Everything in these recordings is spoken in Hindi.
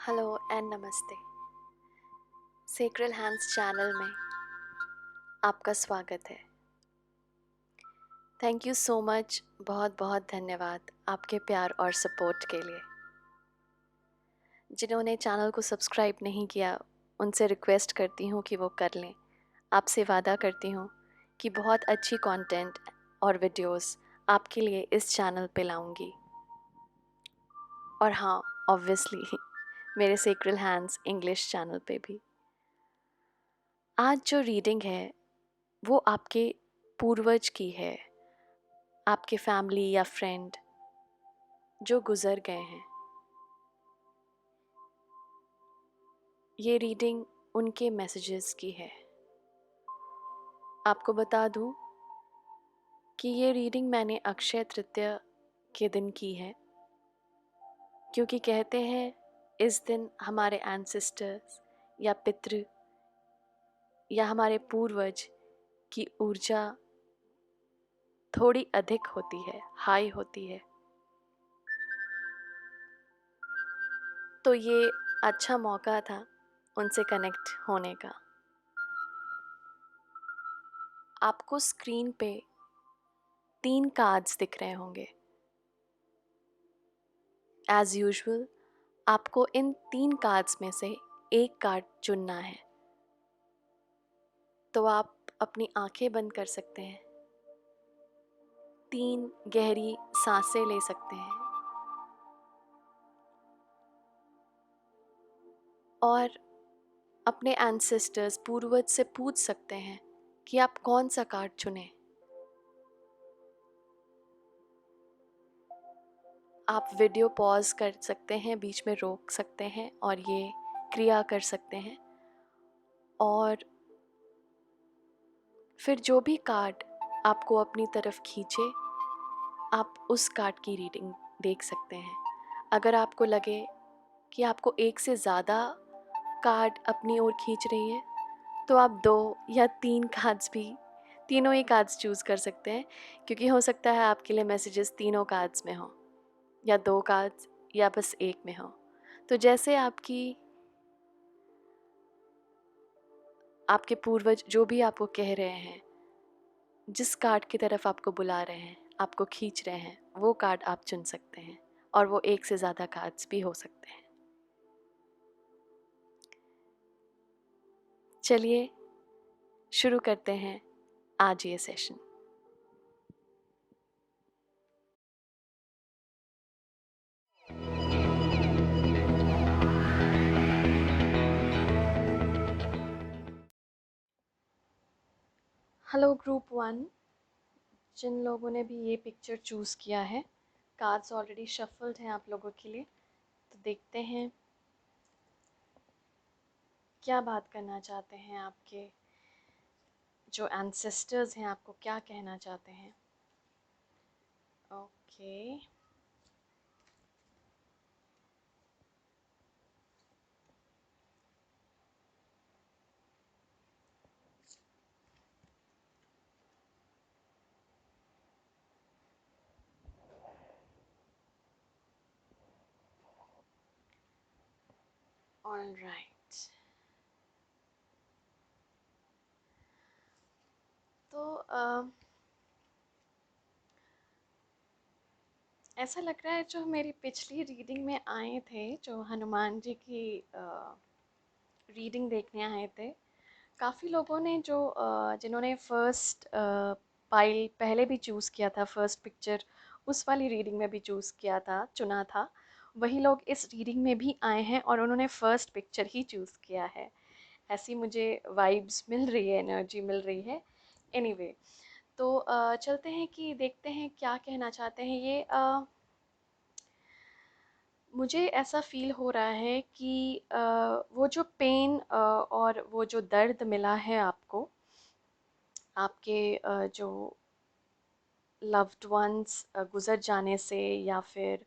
हेलो एंड नमस्ते। सेक्रेल हैंड्स चैनल में आपका स्वागत है। Thank you so much. बहुत बहुत धन्यवाद आपके प्यार और सपोर्ट के लिए। जिन्होंने चैनल को सब्सक्राइब नहीं किया उनसे रिक्वेस्ट करती हूँ कि वो कर लें। आपसे वादा करती हूँ कि बहुत अच्छी कंटेंट और वीडियोस आपके लिए इस चैनल पे लाऊंगी। और हाँ, ऑब्वियसली मेरे सेक्रेल हैंड्स इंग्लिश चैनल पे भी। आज जो रीडिंग है वो आपके पूर्वज की है, आपके फैमिली या फ्रेंड जो गुजर गए हैं। ये रीडिंग उनके मैसेजेस की है। आपको बता दूं कि ये रीडिंग मैंने अक्षय तृतीया के दिन की है, क्योंकि कहते हैं इस दिन हमारे एंसेस्टर्स या पितृ या हमारे पूर्वज की ऊर्जा थोड़ी अधिक होती है, हाई होती है। तो ये अच्छा मौका था उनसे कनेक्ट होने का। आपको स्क्रीन पे 3 कार्ड्स दिख रहे होंगे। एज यूजुअल आपको इन 3 कार्ड्स में से एक कार्ड चुनना है। तो आप अपनी आंखें बंद कर सकते हैं, 3 गहरी सांसें ले सकते हैं और अपने एंसेस्टर्स पूर्वज से पूछ सकते हैं कि आप कौन सा कार्ड चुनें। आप वीडियो पॉज कर सकते हैं, बीच में रोक सकते हैं और ये क्रिया कर सकते हैं। और फिर जो भी कार्ड आपको अपनी तरफ खींचे, आप उस कार्ड की रीडिंग देख सकते हैं। अगर आपको लगे कि आपको एक से ज़्यादा कार्ड अपनी ओर खींच रही है, तो आप 2 या 3 कार्ड्स भी, तीनों ही कार्ड्स चूज़ कर सकते हैं, क्योंकि हो सकता है आपके लिए मैसेजेस तीनों कार्ड्स में हो, या 2 कार्ड्स, या बस एक में हो। तो जैसे आपके पूर्वज जो भी आपको कह रहे हैं, जिस कार्ड की तरफ आपको बुला रहे हैं, आपको खींच रहे हैं, वो कार्ड आप चुन सकते हैं। और वो एक से ज़्यादा कार्ड्स भी हो सकते हैं। चलिए शुरू करते हैं आज ये सेशन। हेलो ग्रुप 1, जिन लोगों ने भी ये पिक्चर चूज़ किया है, कार्ड्स ऑलरेडी शफल्ड हैं आप लोगों के लिए। तो देखते हैं क्या बात करना चाहते हैं आपके जो एंसेस्टर्स हैं, आपको क्या कहना चाहते हैं। Okay, alright. तो ऐसा लग रहा है जो मेरी पिछली रीडिंग में आए थे, जो हनुमान जी की रीडिंग देखने आए थे, काफ़ी लोगों ने जिन्होंने फर्स्ट पाइल पहले भी चूज़ किया था, फर्स्ट पिक्चर उस वाली रीडिंग में भी चूज़ किया था, चुना था, वही लोग इस रीडिंग में भी आए हैं और उन्होंने फर्स्ट पिक्चर ही चूज़ किया है। ऐसी मुझे वाइब्स मिल रही है, एनर्जी मिल रही है। एनीवे, तो चलते हैं कि देखते हैं क्या कहना चाहते हैं ये। मुझे ऐसा फ़ील हो रहा है कि वो जो पेन और वो जो दर्द मिला है आपको, आपके जो लव्ड वंस गुज़र जाने से, या फिर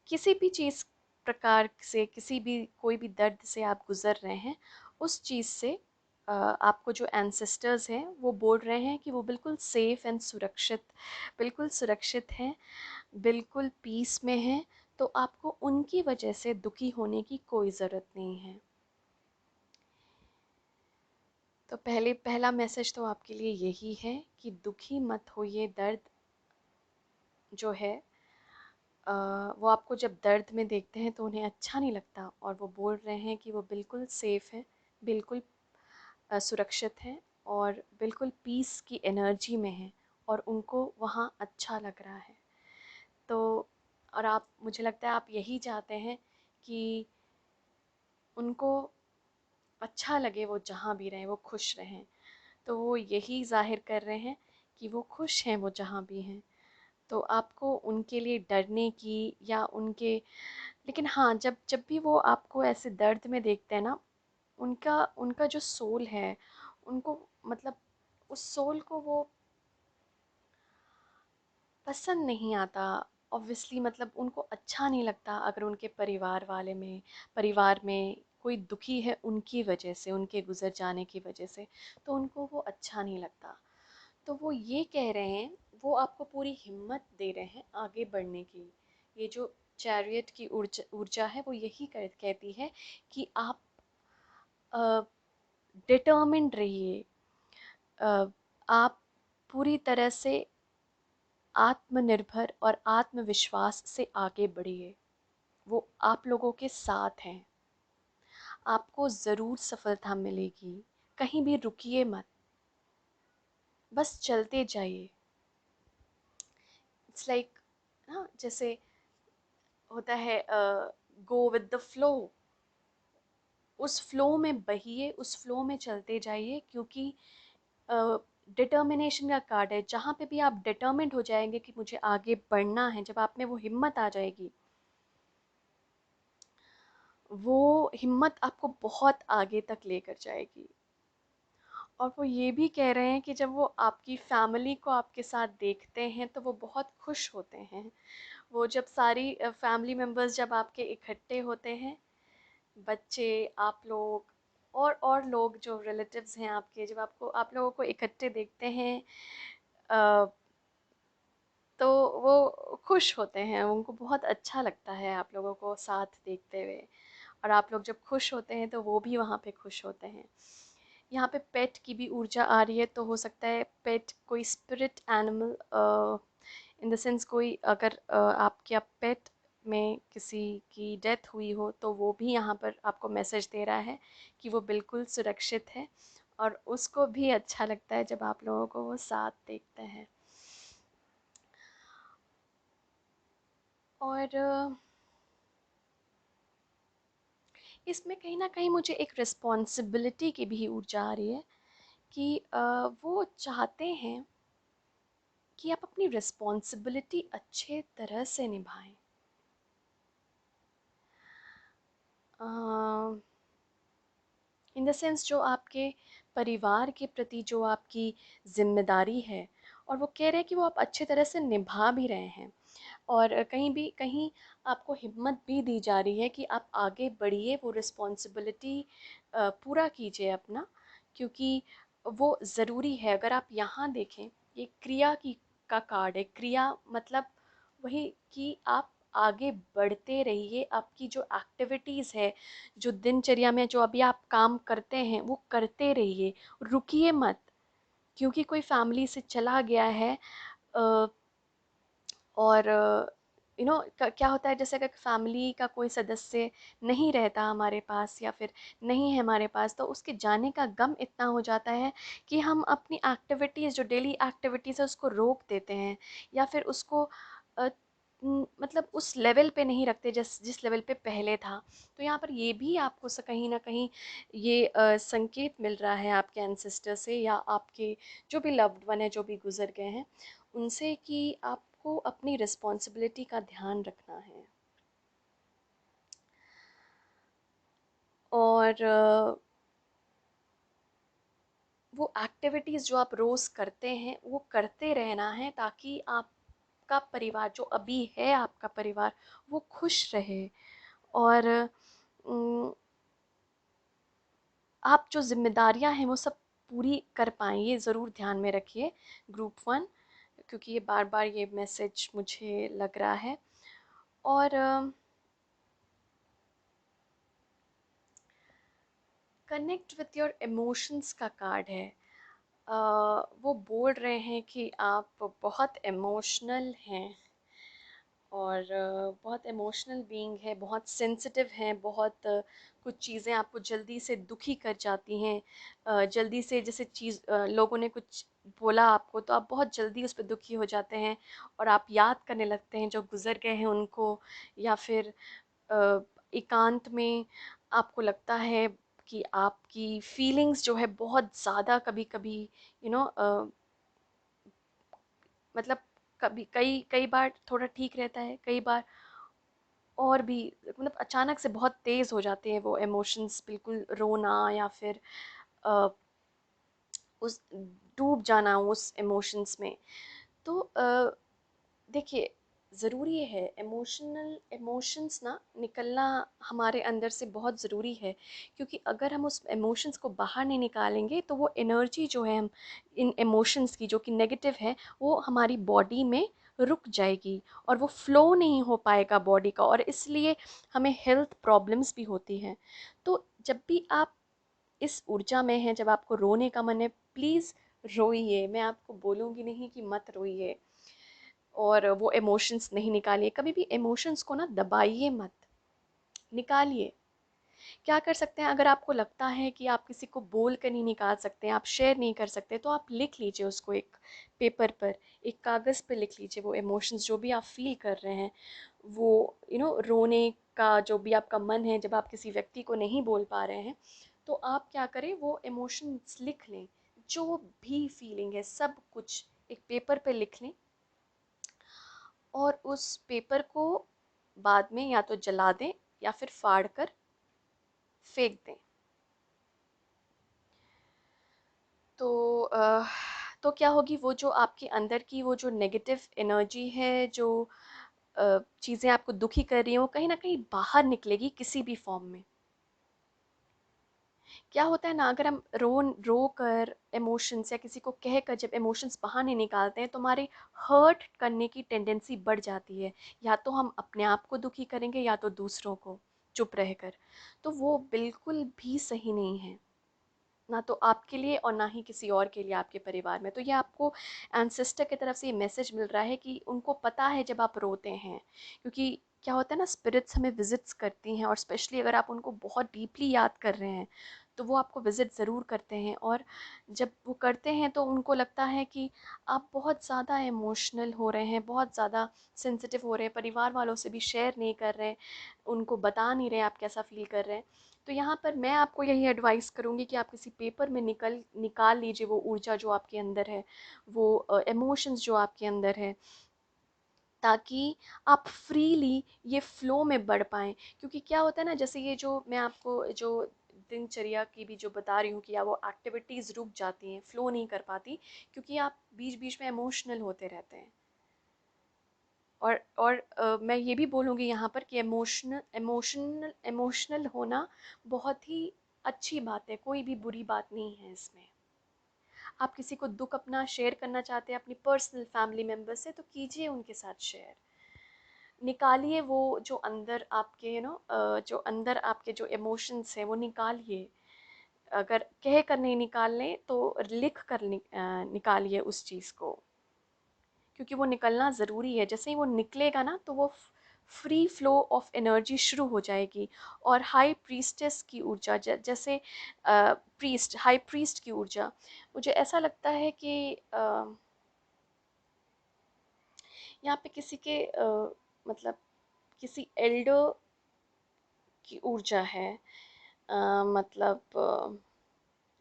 किसी भी चीज़ प्रकार से, किसी भी कोई भी दर्द से आप गुज़र रहे हैं, उस चीज़ से आपको जो एंसेस्टर्स हैं वो बोल रहे हैं कि वो बिल्कुल सेफ़ एंड सुरक्षित, बिल्कुल सुरक्षित हैं, बिल्कुल पीस में हैं। तो आपको उनकी वजह से दुखी होने की कोई ज़रूरत नहीं है। तो पहला मैसेज तो आपके लिए यही है कि दुखी मत होइए। दर्द जो है वो आपको जब दर्द में देखते हैं तो उन्हें अच्छा नहीं लगता, और वो बोल रहे हैं कि वो बिल्कुल सेफ़ है, बिल्कुल सुरक्षित हैं, और बिल्कुल पीस की एनर्जी में हैं, और उनको वहाँ अच्छा लग रहा है। तो और आप, मुझे लगता है आप यही चाहते हैं कि उनको अच्छा लगे, वो जहाँ भी रहें वो खुश रहें। तो वो यही ज़ाहिर कर रहे हैं कि वो खुश हैं वो जहाँ भी हैं। तो आपको उनके लिए डरने की या उनके, लेकिन हाँ, जब जब भी वो आपको ऐसे दर्द में देखते हैं ना, उनका उनका जो सोल है, उनको मतलब उस सोल को वो पसंद नहीं आता। ऑब्वियसली मतलब उनको अच्छा नहीं लगता अगर उनके परिवार में कोई दुखी है उनकी वजह से, उनके गुजर जाने की वजह से, तो उनको वो अच्छा नहीं लगता। तो वो ये कह रहे हैं, वो आपको पूरी हिम्मत दे रहे हैं आगे बढ़ने की। ये जो चैरियट की ऊर्जा ऊर्जा है वो यही कहती है कि आप डिटर्मिन्ड रहिए, आप पूरी तरह से आत्मनिर्भर और आत्मविश्वास से आगे बढ़िए। वो आप लोगों के साथ हैं, आपको ज़रूर सफलता मिलेगी। कहीं भी रुकिए मत, बस चलते जाइए। इट्स लाइक ना, जैसे होता है गो विद द फ्लो, उस फ्लो में बहिए, उस फ्लो में चलते जाइए, क्योंकि डिटर्मिनेशन का कार्ड है। जहाँ पे भी आप डिटर्मिन्ड हो जाएंगे कि मुझे आगे बढ़ना है, जब आप में वो हिम्मत आ जाएगी, वो हिम्मत आपको बहुत आगे तक लेकर जाएगी। और वो ये भी कह रहे हैं कि जब वो आपकी फैमिली को आपके साथ देखते हैं तो वो बहुत खुश होते हैं। वो जब सारी फैमिली मेम्बर्स जब आपके इकट्ठे होते हैं, बच्चे, आप लोग और लोग जो रिलेटिव्स हैं आपके, जब आपको आप लोगों को इकट्ठे देखते हैं अ, तो वो खुश होते हैं, उनको बहुत अच्छा लगता है आप लोगों को साथ देखते हुए। और आप लोग जब खुश होते हैं तो वो भी वहाँ पे खुश होते हैं। यहाँ पे पेट की भी ऊर्जा आ रही है, तो हो सकता है पेट कोई spirit animal, in the sense कोई अगर आपके पेट में किसी की डेथ हुई हो तो वो भी यहाँ पर आपको मैसेज दे रहा है कि वो बिल्कुल सुरक्षित है, और उसको भी अच्छा लगता है जब आप लोगों को वो साथ देखते हैं। और इसमें कहीं ना कहीं मुझे एक रिस्पॉन्सिबिलिटी की भी ऊर्जा आ रही है कि वो चाहते हैं कि आप अपनी रिस्पॉन्सिबिलिटी अच्छे तरह से निभाएं। इन द सेंस जो आपके परिवार के प्रति जो आपकी जिम्मेदारी है, और वो कह रहे हैं कि वो आप अच्छे तरह से निभा भी रहे हैं, और कहीं आपको हिम्मत भी दी जा रही है कि आप आगे बढ़िए, वो रिस्पॉन्सिबिलिटी पूरा कीजिए अपना, क्योंकि वो ज़रूरी है। अगर आप यहाँ देखें, ये क्रिया की का कार्ड है। क्रिया मतलब वही कि आप आगे बढ़ते रहिए, आपकी जो एक्टिविटीज़ है, जो दिनचर्या में जो अभी आप काम करते हैं वो करते रहिए, रुकिए मत। क्योंकि कोई फैमिली से चला गया है, अ, और क्या होता है, जैसे अगर फैमिली का कोई सदस्य नहीं रहता हमारे पास, या फिर नहीं है हमारे पास, तो उसके जाने का गम इतना हो जाता है कि हम अपनी एक्टिविटीज़, जो डेली एक्टिविटीज़ है, उसको रोक देते हैं, या फिर उसको मतलब उस लेवल पे नहीं रखते जिस जिस लेवल पे पहले था। तो यहाँ पर ये भी आपको कहीं ना कहीं ये संकेत मिल रहा है आपके एंसेस्टर से, या आपके जो भी लव्ड वन है, जो भी गुजर गए हैं उनसे, कि आपको अपनी रिस्पॉन्सिबिलिटी का ध्यान रखना है। और वो एक्टिविटीज़ जो आप रोज़ करते हैं वो करते रहना है, ताकि आपका परिवार जो अभी है, आपका परिवार, वो खुश रहे। और आप जो जिम्मेदारियां हैं वो सब पूरी कर पाएँ, ये ज़रूर ध्यान में रखिए ग्रुप वन, क्योंकि ये बार बार ये मैसेज मुझे लग रहा है। और कनेक्ट विथ योर इमोशंस का कार्ड है। वो बोल रहे हैं कि आप बहुत इमोशनल हैं और बहुत इमोशनल बीइंग है, बहुत सेंसिटिव हैं, बहुत कुछ चीज़ें आपको जल्दी से दुखी कर जाती हैं। जल्दी से जैसे लोगों ने कुछ बोला आपको तो आप बहुत जल्दी उस पर दुखी हो जाते हैं और आप याद करने लगते हैं जो गुज़र गए हैं उनको, या फिर एकांत में आपको लगता है कि आपकी फीलिंग्स जो है बहुत ज़्यादा कभी कभी यू नो मतलब कभी कई कई बार थोड़ा ठीक रहता है, कई बार और भी मतलब अचानक से बहुत तेज़ हो जाते हैं वो इमोशंस, बिल्कुल रोना या फिर अ, उस डूब जाना उस इमोशंस में। तो देखिए, ज़रूरी है इमोशंस ना निकलना हमारे अंदर से बहुत ज़रूरी है, क्योंकि अगर हम उस इमोशंस को बाहर नहीं निकालेंगे तो वो एनर्जी जो है हम इन इमोशंस की जो कि नेगेटिव है वो हमारी बॉडी में रुक जाएगी और वो फ्लो नहीं हो पाएगा बॉडी का, और इसलिए हमें हेल्थ प्रॉब्लम्स भी होती हैं। तो जब भी आप इस ऊर्जा में हैं, जब आपको रोने का मन है, प्लीज़ रोइए। मैं आपको बोलूँगी नहीं कि मत रोइए और वो इमोशंस नहीं निकालिए। कभी भी इमोशंस को ना दबाइए मत, निकालिए। क्या कर सकते हैं, अगर आपको लगता है कि आप किसी को बोल कर नहीं निकाल सकते, आप शेयर नहीं कर सकते, तो आप लिख लीजिए उसको एक पेपर पर, एक कागज़ पर लिख लीजिए वो इमोशंस जो भी आप फील कर रहे हैं। वो रोने का जो भी आपका मन है, जब आप किसी व्यक्ति को नहीं बोल पा रहे हैं, तो आप क्या करें, वो इमोशंस लिख लें। जो भी फीलिंग है सब कुछ एक पेपर पे लिख लें और उस पेपर को बाद में या तो जला दें या फिर फाड़ कर फेंक दें। तो तो क्या होगी, वो जो आपके अंदर की वो जो नेगेटिव एनर्जी है, जो चीज़ें आपको दुखी कर रही हैं, वो कहीं ना कहीं बाहर निकलेगी किसी भी फॉर्म में। क्या होता है ना, अगर हम रो कर इमोशंस या किसी को कह कर जब इमोशंस बाहर नहीं निकालते हैं तो हमारे हर्ट करने की टेंडेंसी बढ़ जाती है। या तो हम अपने आप को दुखी करेंगे या तो दूसरों को चुप रहकर। तो वो बिल्कुल भी सही नहीं है, ना तो आपके लिए और ना ही किसी और के लिए आपके परिवार में। तो ये आपको एंसेस्टर की तरफ से ये मैसेज मिल रहा है कि उनको पता है जब आप रोते हैं, क्योंकि क्या होता है ना, स्पिरिट्स हमें विजिट्स करती हैं और स्पेशली अगर आप उनको बहुत डीपली याद कर रहे हैं तो वो आपको विज़िट ज़रूर करते हैं। और जब वो करते हैं तो उनको लगता है कि आप बहुत ज़्यादा इमोशनल हो रहे हैं, बहुत ज़्यादा सेंसिटिव हो रहे हैं, परिवार वालों से भी शेयर नहीं कर रहे हैं, उनको बता नहीं रहे हैं आप कैसा फ़ील कर रहे हैं। तो यहाँ पर मैं आपको यही एडवाइस करूँगी कि आप किसी पेपर में निकाल लीजिए वो ऊर्जा जो आपके अंदर है, वो इमोशंस जो आपके अंदर है, ताकि आप फ्रीली ये फ्लो में बढ़ पाएँ। क्योंकि क्या होता है ना, जैसे ये जो मैं आपको जो दिनचर्या की भी जो बता रही हूँ कि या वो एक्टिविटीज़ रुक जाती हैं, फ्लो नहीं कर पाती, क्योंकि आप बीच-बीच में इमोशनल होते रहते हैं। और मैं ये भी बोलूँगी यहाँ पर कि इमोशनल होना बहुत ही अच्छी बात है, कोई भी बुरी बात नहीं है इसमें। आप किसी को दुःख अपना शेयर करना चाहते हैं अपनी पर्सनल फैमिली मेंबर से, तो कीजिए उनके साथ शेयर। निकालिए वो जो अंदर आपके जो अंदर आपके जो इमोशंस हैं वो निकालिए। अगर कह कर नहीं निकाल लें तो लिख कर निकालिए उस चीज़ को, क्योंकि वो निकलना ज़रूरी है। जैसे ही वो निकलेगा ना तो वो फ्री फ्लो ऑफ एनर्जी शुरू हो जाएगी। और हाई प्रीस्टेस की ऊर्जा, जैसे प्रीस्ट हाई प्रीस्ट की ऊर्जा, मुझे ऐसा लगता है कि यहाँ पे किसी के मतलब किसी एल्डर की ऊर्जा है। मतलब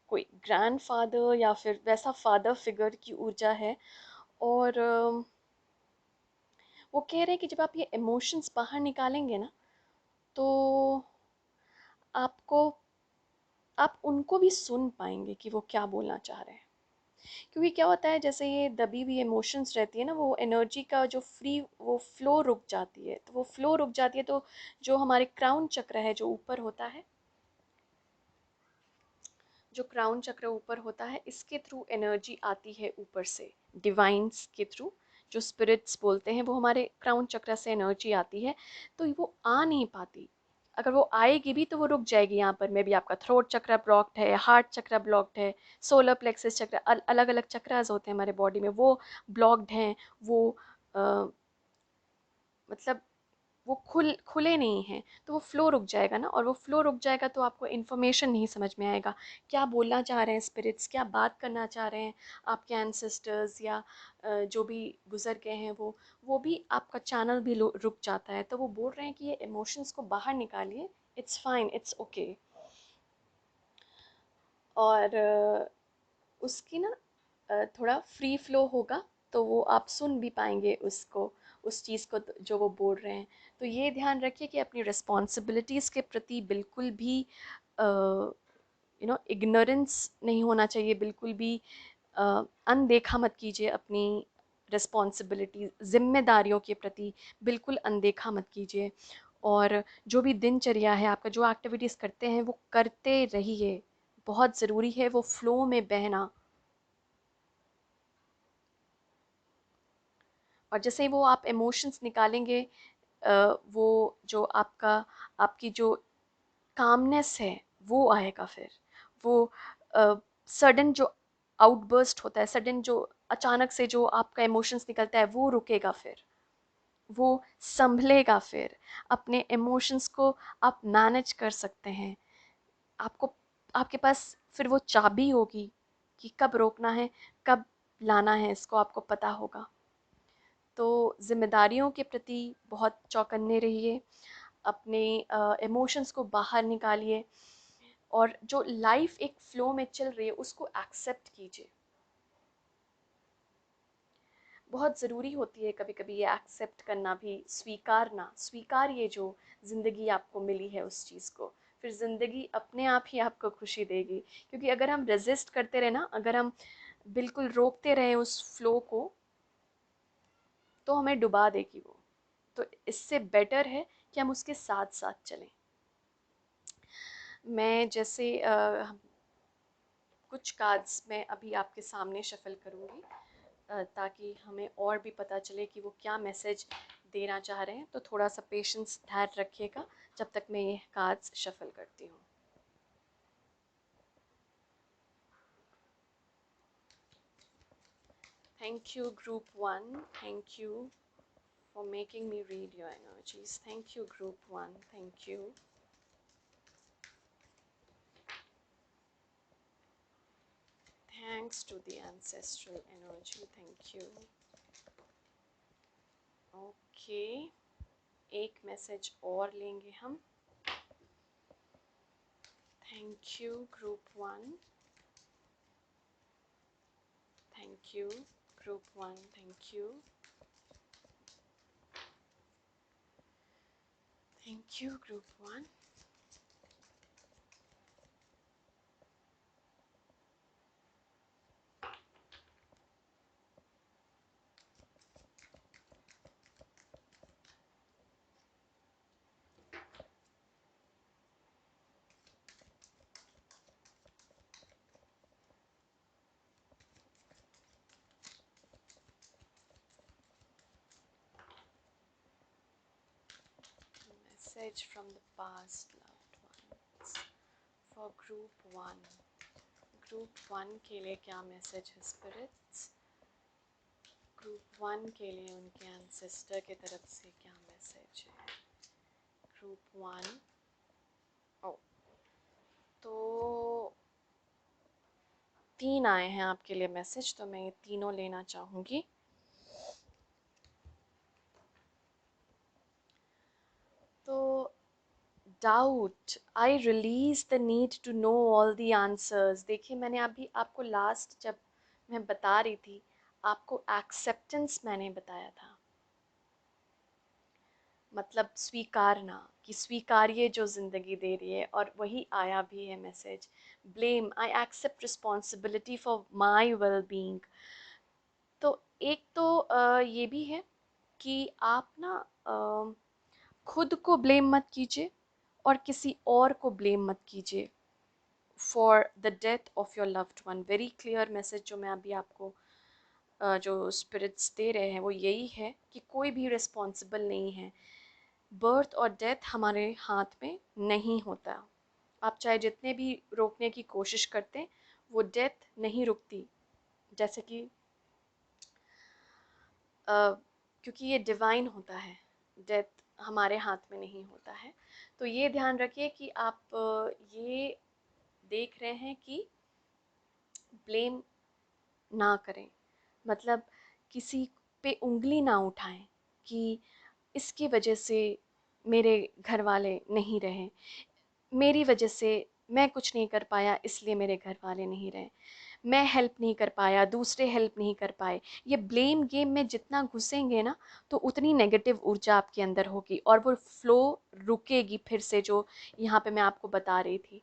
कोई ग्रैंडफादर या फिर वैसा फादर फिगर की ऊर्जा है। और वो कह रहे हैं कि जब आप ये इमोशंस बाहर निकालेंगे ना तो आपको आप उनको भी सुन पाएंगे कि वो क्या बोलना चाह रहे हैं। क्योंकि क्या होता है, जैसे ये दबी हुई इमोशंस रहती है ना, वो एनर्जी का जो फ्री वो फ्लो रुक जाती है, तो वो फ्लो रुक जाती है तो जो हमारे क्राउन चक्र है जो ऊपर होता है, जो क्राउन चक्र ऊपर होता है, इसके थ्रू एनर्जी आती है ऊपर से, डिवाइंस के थ्रू जो स्पिरिट्स बोलते हैं, वो हमारे क्राउन चक्र से एनर्जी आती है, तो वो आ नहीं पाती। अगर वो आएगी भी तो वो रुक जाएगी यहाँ पर। मे बी आपका थ्रोट चक्र ब्लॉक्ड है, हार्ट चक्र ब्लॉक्ड है, सोलर प्लेक्सस चक्र, अलग अलग चक्रास होते हैं हमारे बॉडी में, वो ब्लॉक्ड हैं, वो मतलब वो खुले नहीं हैं, तो वो फ्लो रुक जाएगा ना, और वो फ्लो रुक जाएगा तो आपको इन्फॉर्मेशन नहीं समझ में आएगा क्या बोलना चाह रहे हैं स्पिरिट्स, क्या बात करना चाह रहे हैं आपके एंसेस्टर्स, या जो भी गुजर गए हैं वो भी आपका चैनल भी रुक जाता है। तो वो बोल रहे हैं कि ये इमोशंस को बाहर निकालिए, इट्स फाइन, इट्स ओके। और उसकी ना थोड़ा फ्री फ्लो होगा, तो वो आप सुन भी पाएंगे उसको, उस चीज़ को जो वो बोल रहे हैं। तो ये ध्यान रखिए कि अपनी रिस्पॉन्सिबिलिटीज़ के प्रति बिल्कुल भी इग्नोरेंस नहीं होना चाहिए, बिल्कुल भी अनदेखा मत कीजिए अपनी रिस्पॉन्सिबिलिटी, जिम्मेदारियों के प्रति बिल्कुल अनदेखा मत कीजिए। और जो भी दिनचर्या है आपका, जो एक्टिविटीज़ करते हैं वो करते रहिए, बहुत ज़रूरी है वो फ्लो में बहना। और जैसे ही वो आप इमोशंस निकालेंगे, वो जो आपकी जो कामनेस है वो आएगा फिर। वो सडन जो आउटबर्स्ट होता है, सडन जो अचानक से जो आपका इमोशंस निकलता है वो रुकेगा फिर, वो संभलेगा फिर। अपने इमोशंस को आप मैनेज कर सकते हैं। आपको, आपके पास फिर वो चाबी होगी कि कब रोकना है, कब लाना है, इसको आपको पता होगा। तो जिम्मेदारियों के प्रति बहुत चौकन्ने रहिए, अपने इमोशंस को बाहर निकालिए, और जो लाइफ एक फ्लो में चल रही है उसको एक्सेप्ट कीजिए। बहुत ज़रूरी होती है कभी कभी ये एक्सेप्ट करना भी, स्वीकारना, स्वीकारिए जो ज़िंदगी आपको मिली है उस चीज़ को, फिर ज़िंदगी अपने आप ही आपको खुशी देगी। क्योंकि अगर हम रेजिस्ट करते रहे ना, अगर हम बिल्कुल रोकते रहे उस फ्लो को, तो हमें डुबा देगी वो। तो इससे बेटर है कि हम उसके साथ साथ चलें। मैं जैसे कुछ कार्ड्स मैं अभी आपके सामने शफल करूँगी, ताकि हमें और भी पता चले कि वो क्या मैसेज देना चाह रहे हैं। तो थोड़ा सा पेशेंस, धैर्य रखिएगा जब तक मैं ये कार्ड्स शफल करती हूँ। Thank you group one, thank you for making me read your energies. Thank you, Group 1. Thank you. Thanks to the ancestral energy. Thank you. Okay, एक मैसेज और लेंगे हम। Thank you group 1। Thank you group 1। Thank you. Thank you group 1। Message from the past loved ones for group 1. Group 1 के लिए क्या मैसेज है स्पिरिट्स? ग्रुप 1 के लिए उनके एंसेस्टर की तरफ से क्या मैसेज है? ग्रुप 1। ओ, तो 3 आए हैं आपके लिए मैसेज, तो मैं ये तीनों लेना चाहूँगी। तो doubt, I release the need to know all the answers. देखिए, मैंने अभी आपको लास्ट जब मैं बता रही थी, आपको एक्सेप्टेंस मैंने बताया था, मतलब स्वीकारना, कि स्वीकारिए जो ज़िंदगी दे रही है, और वही आया भी है message. Blame, I accept responsibility for my well being. तो एक तो ये भी है कि आप ना खुद को ब्लेम मत कीजिए और किसी और को ब्लेम मत कीजिए for the death of your loved one. Very clear message जो मैं अभी आपको जो स्पिरिट्स दे रहे हैं वो यही है कि कोई भी रिस्पॉन्सिबल नहीं है। बर्थ और डेथ हमारे हाथ में नहीं होता। आप चाहे जितने भी रोकने की कोशिश करते, वो डेथ नहीं रुकती। जैसे कि क्योंकि ये डिवाइन होता है, डेथ हमारे हाथ में नहीं होता है। तो ये ध्यान रखिए कि आप ये देख रहे हैं कि ब्लेम ना करें, मतलब किसी पे उंगली ना उठाएं कि इसकी वजह से मेरे घर वाले नहीं रहे, मेरी वजह से मैं कुछ नहीं कर पाया इसलिए मेरे घर वाले नहीं रहे, मैं हेल्प नहीं कर पाया दूसरे हेल्प नहीं कर पाए। ये ब्लेम गेम में जितना घुसेंगे ना, तो उतनी नेगेटिव ऊर्जा आपके अंदर होगी और वो फ्लो रुकेगी फिर से, जो यहाँ पे मैं आपको बता रही थी।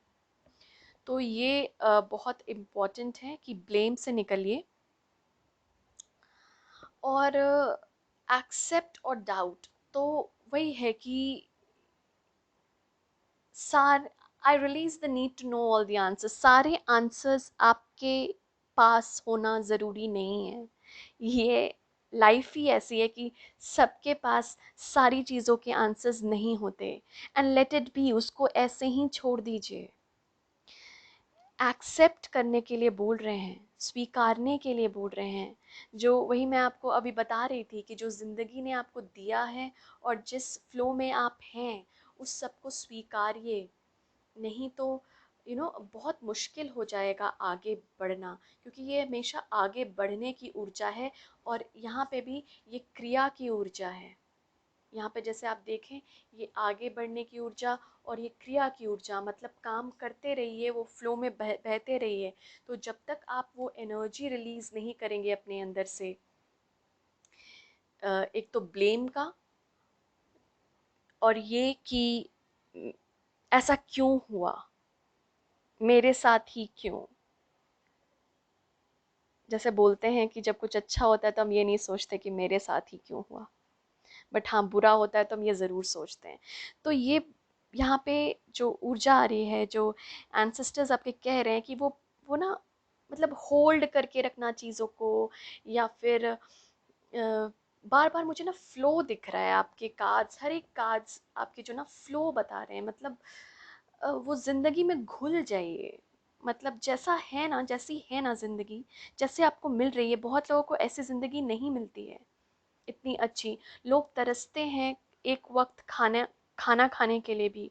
तो ये बहुत इम्पॉर्टेंट है कि ब्लेम से निकलिए और एक्सेप्ट और डाउट। तो वही है कि सार I release the need to know all the answers. सारे आंसर्स आपके पास होना ज़रूरी नहीं है। ये लाइफ ही ऐसी है कि सबके पास सारी चीज़ों के आंसर्स नहीं होते। एंड लेट इट बी, उसको ऐसे ही छोड़ दीजिए। एक्सेप्ट करने के लिए बोल रहे हैं, स्वीकारने के लिए बोल रहे हैं। जो वही मैं आपको अभी बता रही थी कि जो ज़िंदगी ने आपको दिया है और जिस फ्लो में आप हैं, उस सब को स्वीकारिए। नहीं तो बहुत मुश्किल हो जाएगा आगे बढ़ना, क्योंकि ये हमेशा आगे बढ़ने की ऊर्जा है और यहाँ पे भी ये क्रिया की ऊर्जा है। यहाँ पे जैसे आप देखें, ये आगे बढ़ने की ऊर्जा और ये क्रिया की ऊर्जा, मतलब काम करते रहिए, वो फ्लो में बहते रहिए। तो जब तक आप वो एनर्जी रिलीज नहीं करेंगे अपने अंदर से, एक तो ब्लेम का, और ये कि ऐसा क्यों हुआ, मेरे साथ ही क्यों। जैसे बोलते हैं कि जब कुछ अच्छा होता है तो हम ये नहीं सोचते कि मेरे साथ ही क्यों हुआ, बट हाँ बुरा होता है तो हम ये ज़रूर सोचते हैं। तो ये यहाँ पे जो ऊर्जा आ रही है, जो एंसेस्टर्स आपके कह रहे हैं कि वो ना, मतलब होल्ड करके रखना चीज़ों को, या फिर बार बार मुझे ना फ्लो दिख रहा है आपके कार्ड्स, हर एक कार्ड्स आपके जो ना फ्लो बता रहे हैं, मतलब वो ज़िंदगी में घुल जाइए। मतलब जैसा है ना, जैसी है ना ज़िंदगी, जैसे आपको मिल रही है, बहुत लोगों को ऐसी ज़िंदगी नहीं मिलती है इतनी अच्छी। लोग तरसते हैं एक वक्त खाना खाना खाने के लिए भी।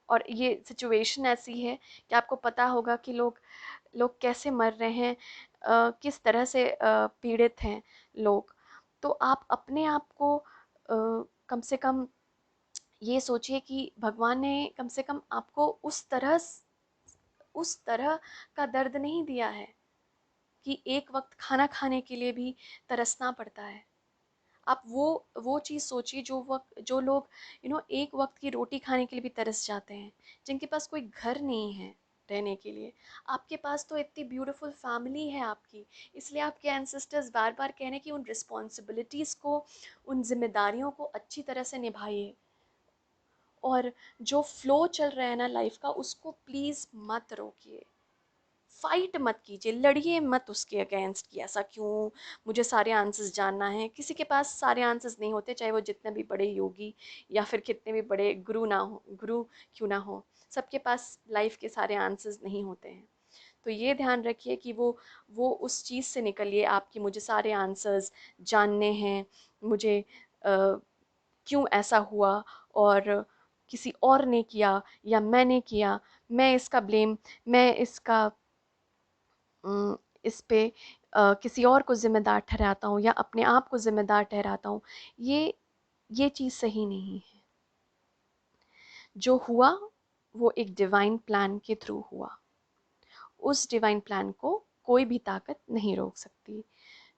और ये सिचुएशन ऐसी है कि आपको पता होगा कि लोग लोग कैसे मर रहे हैं, किस तरह से पीड़ित हैं लोग। तो आप अपने आप को कम से कम ये सोचिए कि भगवान ने कम से कम आपको उस तरह का दर्द नहीं दिया है कि एक वक्त खाना खाने के लिए भी तरसना पड़ता है। आप वो चीज़ सोचिए, जो लोग एक वक्त की रोटी खाने के लिए भी तरस जाते हैं, जिनके पास कोई घर नहीं है रहने के लिए। आपके पास तो इतनी ब्यूटीफुल फैमिली है आपकी, इसलिए आपके एंसेस्टर्स बार बार कह रहे हैं कि उन रिस्पॉन्सिबिलिटीज़ को, उन जिम्मेदारियों को अच्छी तरह से निभाइए। और जो फ्लो चल रहा है ना लाइफ का, उसको प्लीज़ मत रोकिए। फाइट मत कीजिए, लड़िए मत उसके अगेंस्ट कि ऐसा क्यों, मुझे सारे आंसर्स जानना है। किसी के पास सारे आंसर्स नहीं होते, चाहे वो जितने भी बड़े योगी या फिर कितने भी बड़े गुरु क्यों ना हो, सबके पास लाइफ के सारे आंसर्स नहीं होते हैं। तो ये ध्यान रखिए कि वो उस चीज़ से निकलिए आपकी, मुझे सारे आंसर्स जानने हैं, मुझे क्यों ऐसा हुआ, और किसी और ने किया या मैंने किया, मैं इसका ब्लेम, मैं इस पे किसी और को ज़िम्मेदार ठहराता हूँ या अपने आप को ज़िम्मेदार ठहराता हूँ। ये चीज़ सही नहीं है। जो हुआ वो एक डिवाइन प्लान के थ्रू हुआ, उस डिवाइन प्लान को कोई भी ताकत नहीं रोक सकती।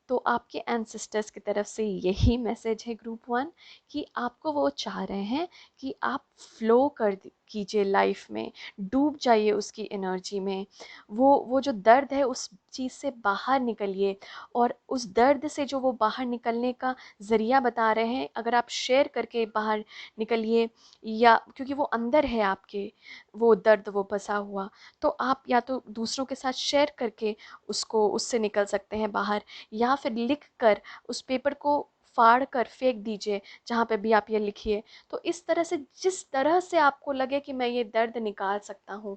तो आपके एंसेस्टर्स की तरफ से यही मैसेज है ग्रुप 1, कि आपको वो चाह रहे हैं कि आप फ्लो कीजिए लाइफ में, डूब जाइए उसकी एनर्जी में। वो जो दर्द है उस चीज़ से बाहर निकलिए, और उस दर्द से जो वो बाहर निकलने का ज़रिया बता रहे हैं, अगर आप शेयर करके बाहर निकलिए, या क्योंकि वो अंदर है आपके, वो दर्द वो बसा हुआ, तो आप या तो दूसरों के साथ शेयर करके उसको उससे निकल सकते हैं बाहर, या फिर लिख कर उस पेपर को फाड़ कर फेंक दीजिए जहाँ पे भी आप ये लिखिए। तो इस तरह से जिस तरह से आपको लगे कि मैं ये दर्द निकाल सकता हूँ,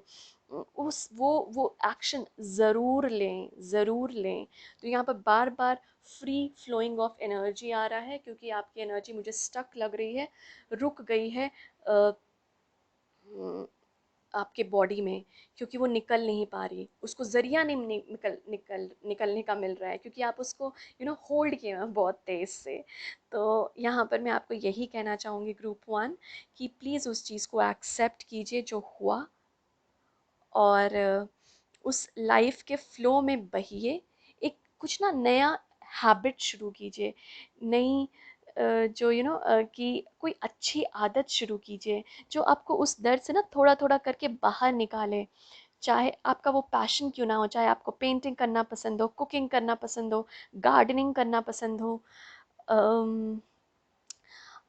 उस वो एक्शन ज़रूर लें, ज़रूर लें। तो यहाँ पर बार बार फ्री फ्लोइंग ऑफ एनर्जी आ रहा है, क्योंकि आपकी एनर्जी मुझे स्टक लग रही है, रुक गई है आपके बॉडी में, क्योंकि वो निकल नहीं पा रही, उसको ज़रिया नहीं निकलने का मिल रहा है, क्योंकि आप उसको होल्ड किए हैं बहुत तेज़ से। तो यहाँ पर मैं आपको यही कहना चाहूँगी ग्रुप वन, कि प्लीज़ उस चीज़ को एक्सेप्ट कीजिए जो हुआ, और उस लाइफ के फ्लो में बहिए, एक कुछ ना नया हैबिट शुरू कीजिए, नई जो कि कोई अच्छी आदत शुरू कीजिए जो आपको उस दर्द से ना थोड़ा थोड़ा करके बाहर निकाले। चाहे आपका वो पैशन क्यों ना हो, चाहे आपको पेंटिंग करना पसंद हो, कुकिंग करना पसंद हो, गार्डनिंग करना पसंद हो,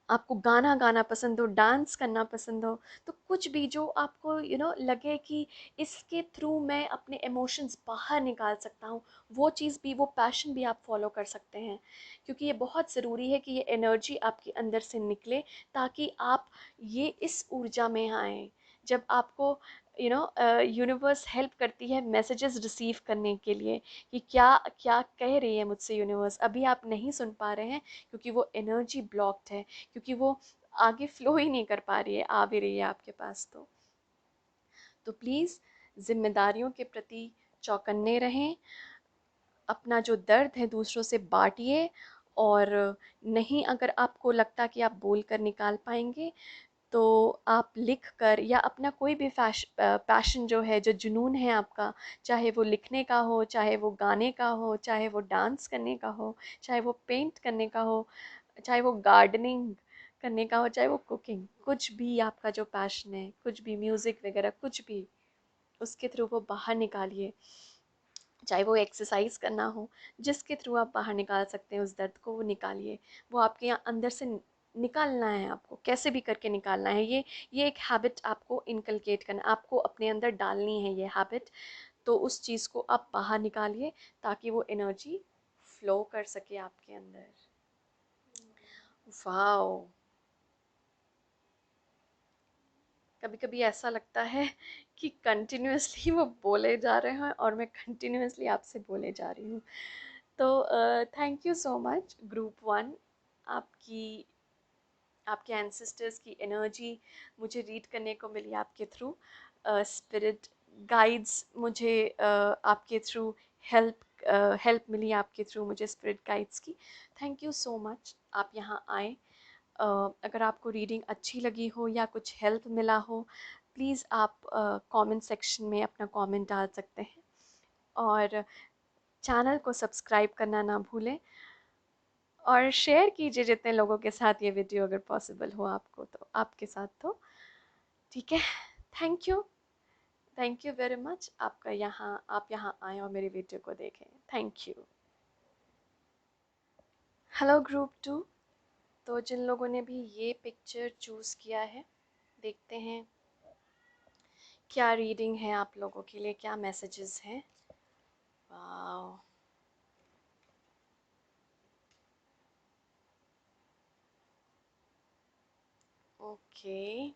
आपको गाना गाना पसंद हो, डांस करना पसंद हो, तो कुछ भी जो आपको लगे कि इसके थ्रू मैं अपने इमोशंस बाहर निकाल सकता हूँ, वो चीज़ भी, वो पैशन भी आप फॉलो कर सकते हैं। क्योंकि ये बहुत ज़रूरी है कि ये एनर्जी आपके अंदर से निकले, ताकि आप ये इस ऊर्जा में आएँ। जब आपको यूनिवर्स हेल्प करती है मैसेजेस रिसीव करने के लिए, कि क्या क्या कह रही है मुझसे यूनिवर्स, अभी आप नहीं सुन पा रहे हैं क्योंकि वो एनर्जी ब्लॉक्ड है, क्योंकि वो आगे फ्लो ही नहीं कर पा रही है, आ भी रही है आपके पास। तो प्लीज़ जिम्मेदारियों के प्रति चौकन्ने रहें, अपना जो दर्द है दूसरों से बांटिए, और नहीं अगर आपको लगता कि आप बोल कर निकाल पाएंगे, तो आप लिख कर, या अपना कोई भी पैशन जो है, जो जुनून है आपका, चाहे वो लिखने का हो, चाहे वो गाने का हो, चाहे वो डांस करने का हो, चाहे वो पेंट करने का हो, चाहे वो गार्डनिंग करने का हो, चाहे वो कुकिंग, कुछ भी आपका जो पैशन है, कुछ भी म्यूज़िक वगैरह कुछ भी, उसके थ्रू वो बाहर निकालिए। चाहे वो एक्सरसाइज करना हो, जिसके थ्रू आप बाहर निकाल सकते हैं उस दर्द को, वो निकालिए। वो आपके यहाँ अंदर से निकालना है, आपको कैसे भी करके निकालना है। ये एक हैबिट आपको इनकलकेट करना, आपको अपने अंदर डालनी है ये हैबिट। तो उस चीज़ को आप बाहर निकालिए, ताकि वो एनर्जी फ्लो कर सके आपके अंदर। वाओ, कभी कभी ऐसा लगता है कि कंटिन्यूअसली वो बोले जा रहे हैं और मैं कंटिन्यूअसली आपसे बोले जा रही हूँ। तो thank you so much group one, आपकी आपके एंसेस्टर्स की एनर्जी मुझे रीड करने को मिली आपके थ्रू, स्पिरिट गाइड्स मुझे आपके थ्रू हेल्प हेल्प मिली आपके थ्रू मुझे स्पिरिट गाइड्स की। थैंक यू सो मच, आप यहाँ आए। अगर आपको रीडिंग अच्छी लगी हो या कुछ हेल्प मिला हो, प्लीज़ आप कमेंट सेक्शन में अपना कमेंट डाल सकते हैं, और चैनल को सब्सक्राइब करना ना भूलें, और शेयर कीजिए जितने लोगों के साथ ये वीडियो, अगर पॉसिबल हो आपको तो आपके साथ, तो ठीक है। Thank you, thank you very much, आपका यहाँ आप यहाँ आए और मेरी वीडियो को देखें। Thank you. Hello group two, तो जिन लोगों ने भी ये पिक्चर चूज़ किया है, देखते हैं क्या रीडिंग है आप लोगों के लिए, क्या मैसेजेस हैं। Wow, okay,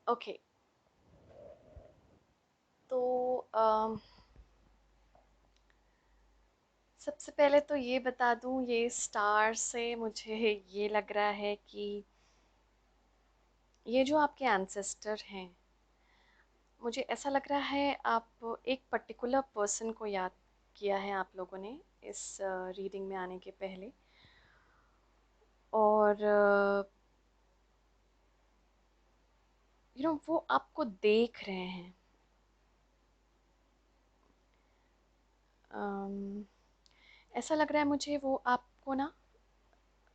okay. तो सबसे पहले तो ये बता दूं, ये स्टार से मुझे ये लग रहा है कि ये जो आपके एंसेस्टर हैं, मुझे ऐसा लग रहा है आप एक पर्टिकुलर पर्सन को याद किया है आप लोगों ने इस रीडिंग में आने के पहले, और वो आपको देख रहे हैं। अम, ऐसा लग रहा है मुझे वो आपको ना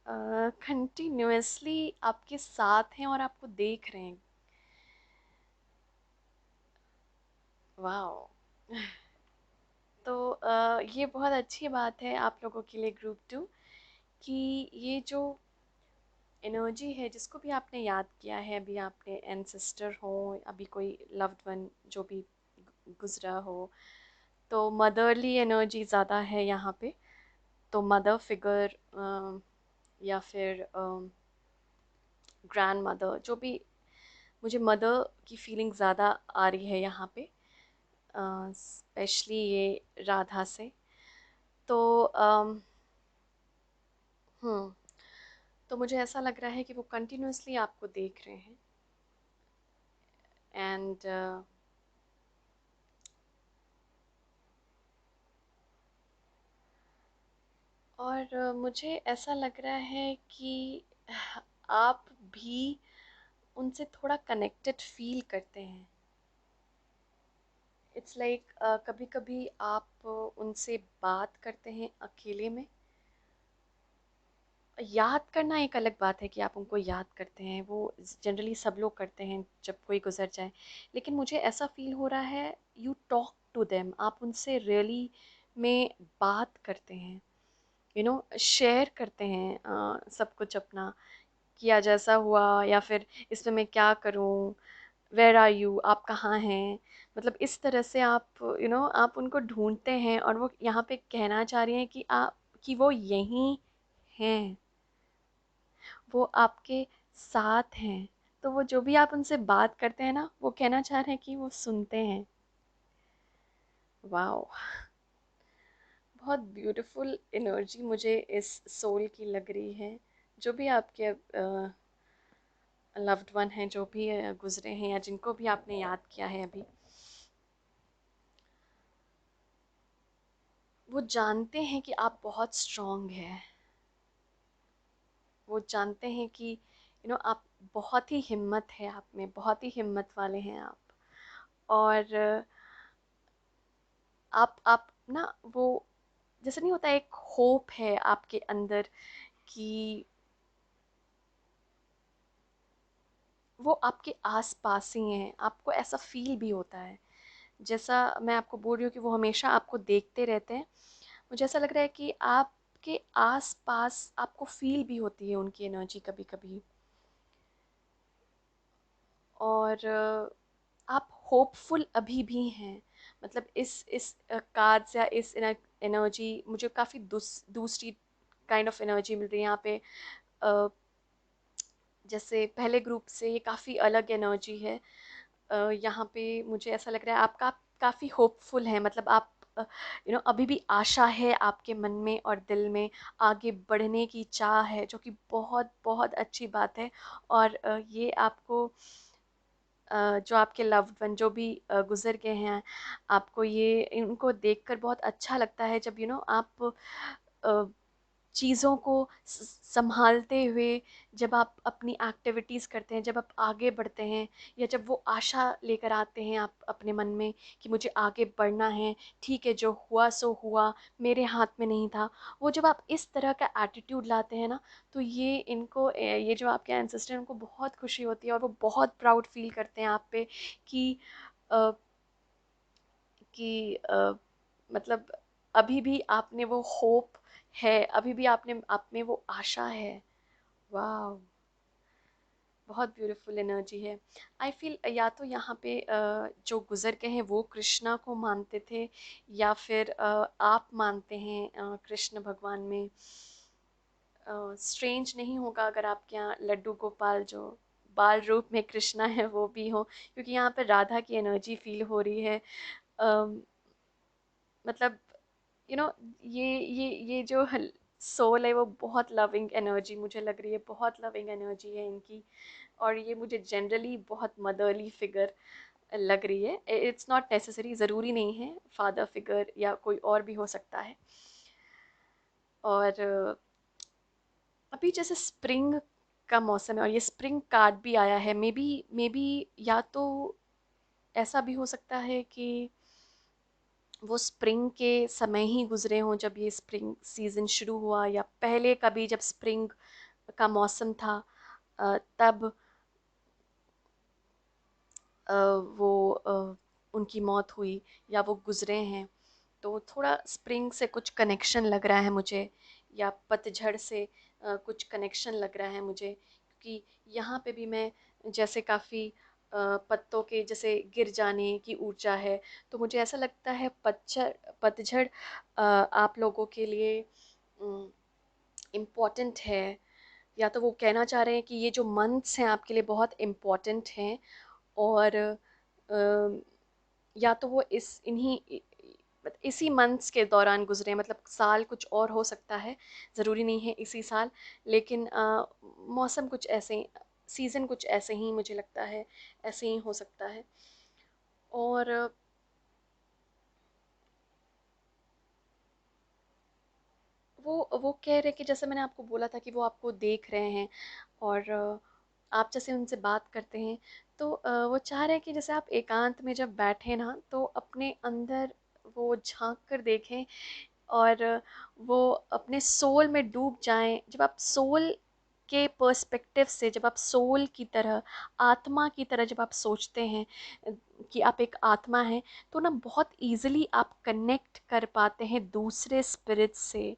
कंटिन्यूअसली आपके साथ हैं और आपको देख रहे हैं। वाओ। तो ये बहुत अच्छी बात है आप लोगों के लिए ग्रुप टू, कि ये जो एनर्जी है जिसको भी आपने याद किया है, अभी आपने एंसेस्टर हो, अभी कोई लव्ड वन जो भी गुजरा हो, तो मदरली एनर्जी ज़्यादा है यहाँ पे। तो मदर फिगर या फिर ग्रैंड मदर, जो भी, मुझे मदर की फीलिंग ज़्यादा आ रही है यहाँ पे, स्पेशली ये राधा से। तो हम्म तो मुझे ऐसा लग रहा है कि वो कंटिन्यूअसली आपको देख रहे हैं। एंड और मुझे ऐसा लग रहा है कि आप भी उनसे थोड़ा कनेक्टेड फील करते हैं। इट्स लाइक कभी कभी आप उनसे बात करते हैं अकेले में। याद करना एक अलग बात है कि आप उनको याद करते हैं, वो जनरली सब लोग करते हैं जब कोई गुजर जाए। लेकिन मुझे ऐसा फील हो रहा है यू टॉक टू देम, आप उनसे रियली में बात करते हैं, शेयर करते हैं सब कुछ अपना, किया जैसा हुआ, या फिर इसमें मैं क्या करूं, वेयर आर यू, आप कहाँ हैं। मतलब इस तरह से आप आप उनको ढूंढते हैं, और वो यहाँ पे कहना चाह रही हैं कि आप, कि वो यहीं हैं, वो आपके साथ हैं। तो वो जो भी आप उनसे बात करते हैं ना, वो कहना चाह रहे हैं कि वो सुनते हैं। वाओ। बहुत ब्यूटीफुल एनर्जी मुझे इस सोल की लग रही है। जो भी आपके लव्ड वन हैं, जो भी गुजरे हैं, या जिनको भी आपने याद किया है अभी, वो जानते हैं कि आप बहुत स्ट्रांग हैं। वो जानते हैं कि आप, बहुत ही हिम्मत है आप में, बहुत ही हिम्मत वाले हैं आप। और आप ना, वो जैसे नहीं होता, एक होप है आपके अंदर कि वो आपके आस पास ही हैं। आपको ऐसा फील भी होता है, जैसा मैं आपको बोल रही हूँ कि वो हमेशा आपको देखते रहते हैं। मुझे ऐसा लग रहा है कि आपके आस पास आपको फील भी होती है उनकी एनर्जी कभी कभी। और आप होपफुल अभी भी हैं। मतलब इस कार्ड्स या इस एनर्जी, मुझे काफ़ी दूसरी काइंड ऑफ एनर्जी मिल रही है यहाँ पे। अ, जैसे पहले ग्रुप से ये काफ़ी अलग एनर्जी है। यहाँ पे मुझे ऐसा लग रहा है आप काफ़ी होपफुल हैं। मतलब आप अभी भी आशा है आपके मन में और दिल में, आगे बढ़ने की चाह है, जो कि बहुत बहुत अच्छी बात है। और ये आपको जो आपके लव्ड वन जो भी गुजर गए हैं, आपको ये इनको देखकर बहुत अच्छा लगता है जब आप अ, चीज़ों को संभालते हुए, जब आप अपनी एक्टिविटीज़ करते हैं, जब आप आगे बढ़ते हैं, या जब वो आशा लेकर आते हैं आप अपने मन में कि मुझे आगे बढ़ना है, ठीक है जो हुआ सो हुआ, मेरे हाथ में नहीं था। वो जब आप इस तरह का एटीट्यूड लाते हैं ना, तो ये इनको ये जो आपके एंसेस्टर, उनको बहुत खुशी होती है, और वो बहुत प्राउड फील करते हैं आप पे कि अ, मतलब अभी भी आप में वो होप है, अभी भी आपने आप में वो आशा है। वाह, बहुत ब्यूटीफुल एनर्जी है। आई फील या तो यहाँ पे जो गुजर गए हैं वो कृष्णा को मानते थे, या फिर आप मानते हैं कृष्ण भगवान में। स्ट्रेंज नहीं होगा अगर आपके यहाँ लड्डू गोपाल जो बाल रूप में कृष्णा है वो भी हो, क्योंकि यहाँ पर राधा की एनर्जी फील हो रही है। अम, मतलब यू नो ये जो सोल है, वो बहुत लविंग एनर्जी मुझे लग रही है, बहुत लविंग एनर्जी है इनकी। और ये मुझे जनरली बहुत मदरली फिगर लग रही है। इट्स नॉट नेसेसरी, ज़रूरी नहीं है फादर फिगर, या कोई और भी हो सकता है। और अभी जैसे स्प्रिंग का मौसम है और ये स्प्रिंग कार्ड भी आया है। मे बी या तो ऐसा भी हो सकता है कि वो स्प्रिंग के समय ही गुजरे हों, जब ये स्प्रिंग सीज़न शुरू हुआ, या पहले कभी जब स्प्रिंग का मौसम था तब वो उनकी मौत हुई या वो गुजरे हैं। तो थोड़ा स्प्रिंग से कुछ कनेक्शन लग रहा है मुझे, या पतझड़ से कुछ कनेक्शन लग रहा है मुझे, क्योंकि यहाँ पे भी मैं जैसे काफ़ी पत्तों के जैसे गिर जाने की ऊर्जा है। तो मुझे ऐसा लगता है पतझड़ पतझड़ आप लोगों के लिए इम्पॉर्टेंट है, या तो वो कहना चाह रहे हैं कि ये जो मंथ्स हैं आपके लिए बहुत इम्पॉर्टेंट हैं। और या तो वो इसी मंथ्स के दौरान गुजरे, मतलब साल कुछ और हो सकता है, ज़रूरी नहीं है इसी साल। लेकिन मौसम कुछ ऐसे ही, सीज़न कुछ ऐसे ही मुझे लगता है, ऐसे ही हो सकता है। और वो कह रहे कि जैसे मैंने आपको बोला था कि वो आपको देख रहे हैं, और आप जैसे उनसे बात करते हैं, तो वो चाह रहे हैं कि जैसे आप एकांत में जब बैठे ना, तो अपने अंदर वो झांक कर देखें, और वो अपने सोल में डूब जाएं। जब आप सोल के पर्सपेक्टिव से, जब आप सोल की तरह, आत्मा की तरह जब आप सोचते हैं कि आप एक आत्मा हैं, तो ना बहुत इजीली आप कनेक्ट कर पाते हैं दूसरे स्पिरिट से,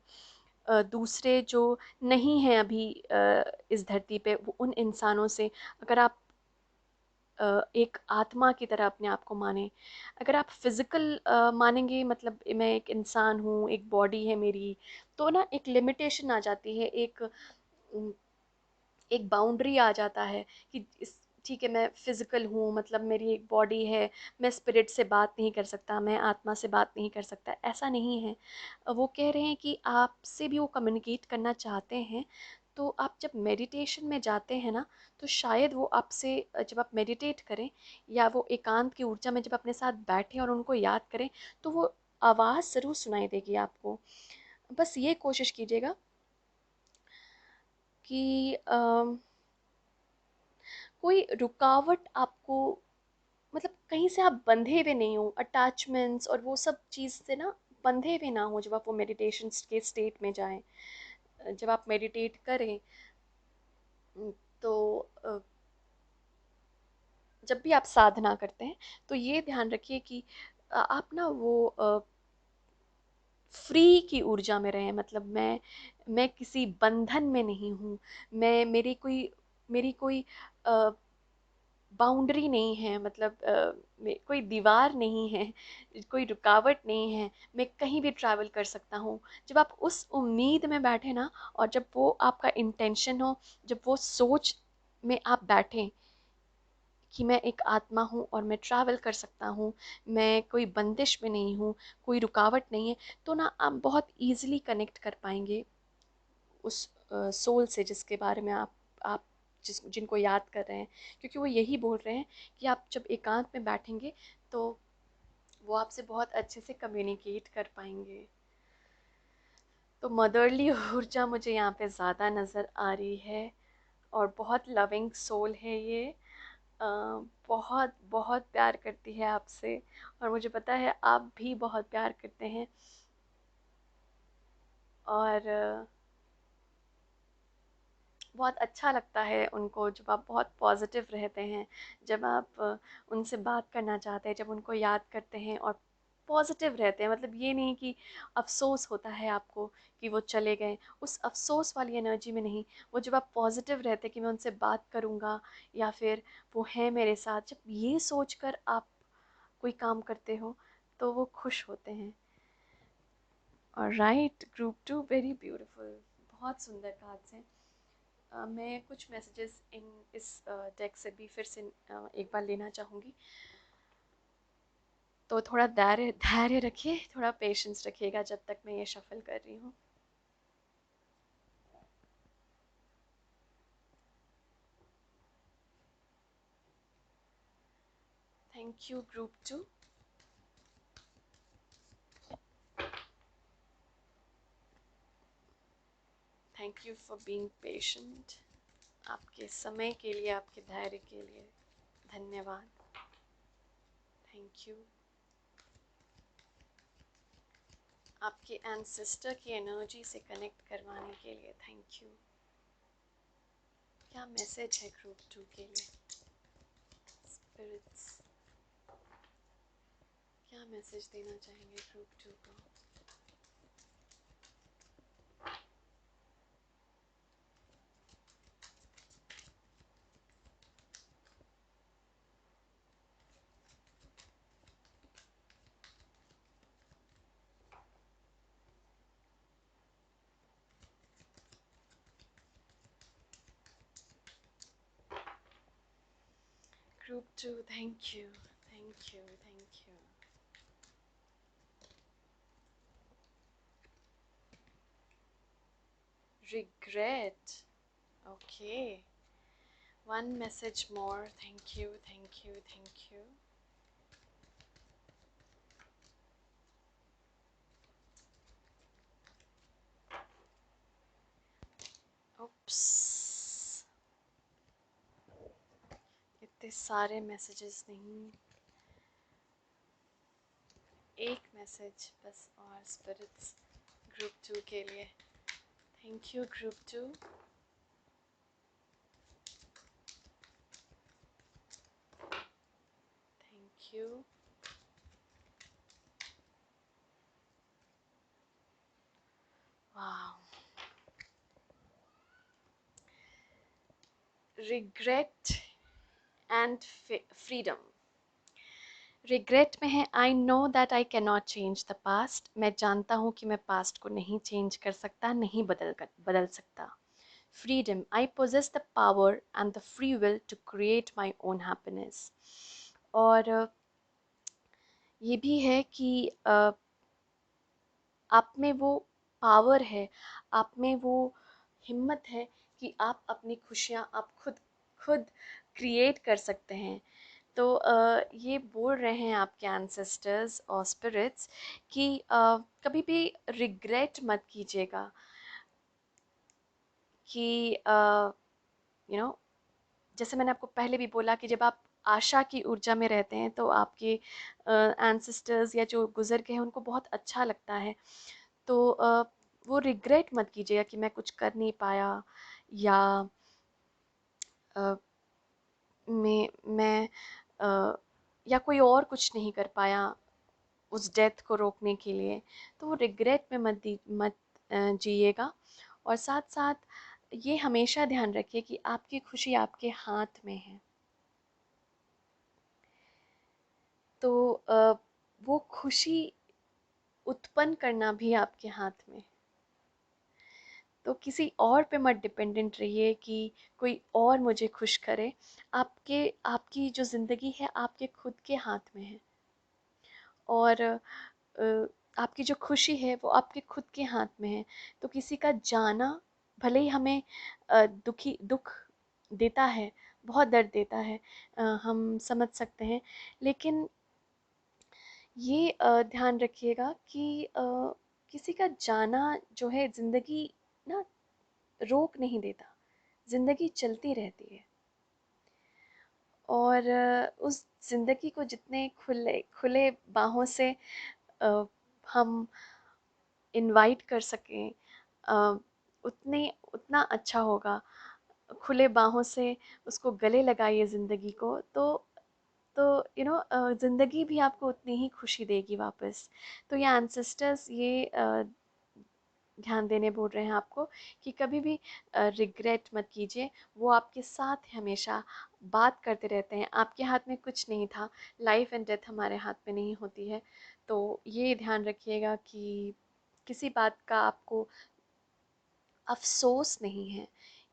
दूसरे जो नहीं हैं अभी इस धरती पे, उन इंसानों से। अगर आप एक आत्मा की तरह अपने आप को माने, अगर आप फिजिकल मानेंगे, मतलब मैं एक इंसान हूँ, एक बॉडी है मेरी, तो ना एक लिमिटेशन आ जाती है, एक बाउंड्री आ जाता है कि इस ठीक है, मैं फिजिकल हूँ, मतलब मेरी एक बॉडी है, मैं स्पिरिट से बात नहीं कर सकता, मैं आत्मा से बात नहीं कर सकता, ऐसा नहीं है। वो कह रहे हैं कि आपसे भी वो कम्युनिकेट करना चाहते हैं। तो आप जब मेडिटेशन में जाते हैं ना, तो शायद वो आपसे, जब आप मेडिटेट करें या वो एकांत की ऊर्जा में जब अपने साथ बैठें और उनको याद करें, तो वो आवाज़ ज़रूर सुनाई देगी आपको। बस ये कोशिश कीजिएगा कि कोई रुकावट आपको, मतलब कहीं से आप बंधे हुए नहीं हो, अटैचमेंट्स और वो सब चीज़ से ना बंधे हुए ना हो, जब आप वो मेडिटेशन के स्टेट में जाएं, जब आप मेडिटेट करें। तो जब भी आप साधना करते हैं, तो ये ध्यान रखिए कि आप ना वो फ्री की ऊर्जा में रहें। मतलब मैं किसी बंधन में नहीं हूँ, मैं मेरी कोई बाउंड्री नहीं है, मतलब कोई दीवार नहीं है, कोई रुकावट नहीं है, मैं कहीं भी ट्रैवल कर सकता हूँ। जब आप उस उम्मीद में बैठे ना, और जब वो आपका इंटेंशन हो, जब वो सोच में आप बैठें कि मैं एक आत्मा हूँ और मैं ट्रैवल कर सकता हूँ, मैं कोई बंदिश में नहीं हूँ, कोई रुकावट नहीं है, तो ना आप बहुत ईजिली कनेक्ट कर पाएंगे उस सोल से, जिसके बारे में आप जिनको याद कर रहे हैं। क्योंकि वो यही बोल रहे हैं कि आप जब एकांत में बैठेंगे, तो वो आपसे बहुत अच्छे से कम्युनिकेट कर पाएंगे। तो मदरली ऊर्जा मुझे यहाँ पे ज़्यादा नज़र आ रही है, और बहुत लविंग सोल है ये। अ, बहुत बहुत प्यार करती है आपसे, और मुझे पता है आप भी बहुत प्यार करते हैं। और बहुत अच्छा लगता है उनको जब आप बहुत पॉजिटिव रहते हैं, जब आप उनसे बात करना चाहते हैं, जब उनको याद करते हैं और पॉजिटिव रहते हैं। मतलब ये नहीं कि अफसोस होता है आपको कि वो चले गए, उस अफसोस वाली एनर्जी में नहीं। वो जब आप पॉजिटिव रहते हैं कि मैं उनसे बात करूँगा, या फिर वो है मेरे साथ, जब ये सोच कर आप कोई काम करते हो, तो वो खुश होते हैं। और right, group two very beautiful, बहुत सुंदर कार्ड्स हैं। मैं कुछ मैसेजेस इस डेक से भी फिर से एक बार लेना चाहूँगी। तो थोड़ा धैर्य धैर्य रखिए, थोड़ा पेशेंस रखिएगा जब तक मैं ये शफल कर रही हूँ। Thank you group two. Thank you for being patient. आपके समय के लिए, आपके धैर्य के लिए धन्यवाद। Thank you. आपके एंसेस्टर की एनर्जी से कनेक्ट करवाने के लिए थैंक यू। क्या मैसेज है ग्रुप 2 के लिए? स्पिरिट्स क्या मैसेज देना चाहेंगे ग्रुप 2 को? Group 2, thank you, thank you, thank you. Regret, okay. One message more, thank you, thank you, thank you. Oops. इतने सारे मैसेजेस नहीं, एक मैसेज बस और स्पिरिट्स ग्रुप 2 के लिए। Thank you group 2। Thank you. वाह। Regret and freedom. रिग्रेट में है, I know that I can not change the past. मैं जानता हूँ कि मैं पास्ट को नहीं चेंज कर सकता, नहीं बदल सकता। Freedom, I possess the power and the free will to create my own happiness. और ये भी है कि आप में वो पावर है, आप में वो हिम्मत है कि आप अपनी खुशियाँ आप खुद खुद क्रिएट कर सकते हैं। तो ये बोल रहे हैं आपके एंसेस्टर्स और स्पिरिट्स कि कभी भी रिग्रेट मत कीजिएगा कि यू नो जैसे मैंने आपको पहले भी बोला कि जब आप आशा की ऊर्जा में रहते हैं तो आपके एंसेस्टर्स या जो गुजर गए हैं उनको बहुत अच्छा लगता है। तो वो रिग्रेट मत कीजिएगा कि मैं कुछ कर नहीं पाया, या अ, मैं या कोई और कुछ नहीं कर पाया उस डेथ को रोकने के लिए। तो वो रिग्रेट में मत जिएगा। और साथ साथ ये हमेशा ध्यान रखिए कि आपकी खुशी आपके हाथ में है। तो वो खुशी उत्पन्न करना भी आपके हाथ में। तो किसी और पे मत डिपेंडेंट रहिए कि कोई और मुझे खुश करे। आपकी जो ज़िंदगी है आपके खुद के हाथ में है। और आपकी जो खुशी है वो आपके खुद के हाथ में है। तो किसी का जाना भले ही हमें दुख देता है, बहुत दर्द देता है, हम समझ सकते हैं। लेकिन ये ध्यान रखिएगा कि किसी का जाना जो है ज़िंदगी ना रोक नहीं देता, ज़िंदगी चलती रहती है। और उस ज़िंदगी को जितने खुले खुले बाहों से अ, हम इनवाइट कर सकें, अ, उतने उतना अच्छा होगा। खुले बाहों से उसको गले लगाइए ज़िंदगी को, तो ज़िंदगी भी आपको उतनी ही खुशी देगी वापस। तो ये एंसेस्टर्स ये ध्यान देने बोल रहे हैं आपको कि कभी भी रिग्रेट मत कीजिए। वो आपके साथ हमेशा बात करते रहते हैं। आपके हाथ में कुछ नहीं था, लाइफ एंड डेथ हमारे हाथ में नहीं होती है। तो ये ध्यान रखिएगा कि किसी बात का आपको अफ़सोस नहीं है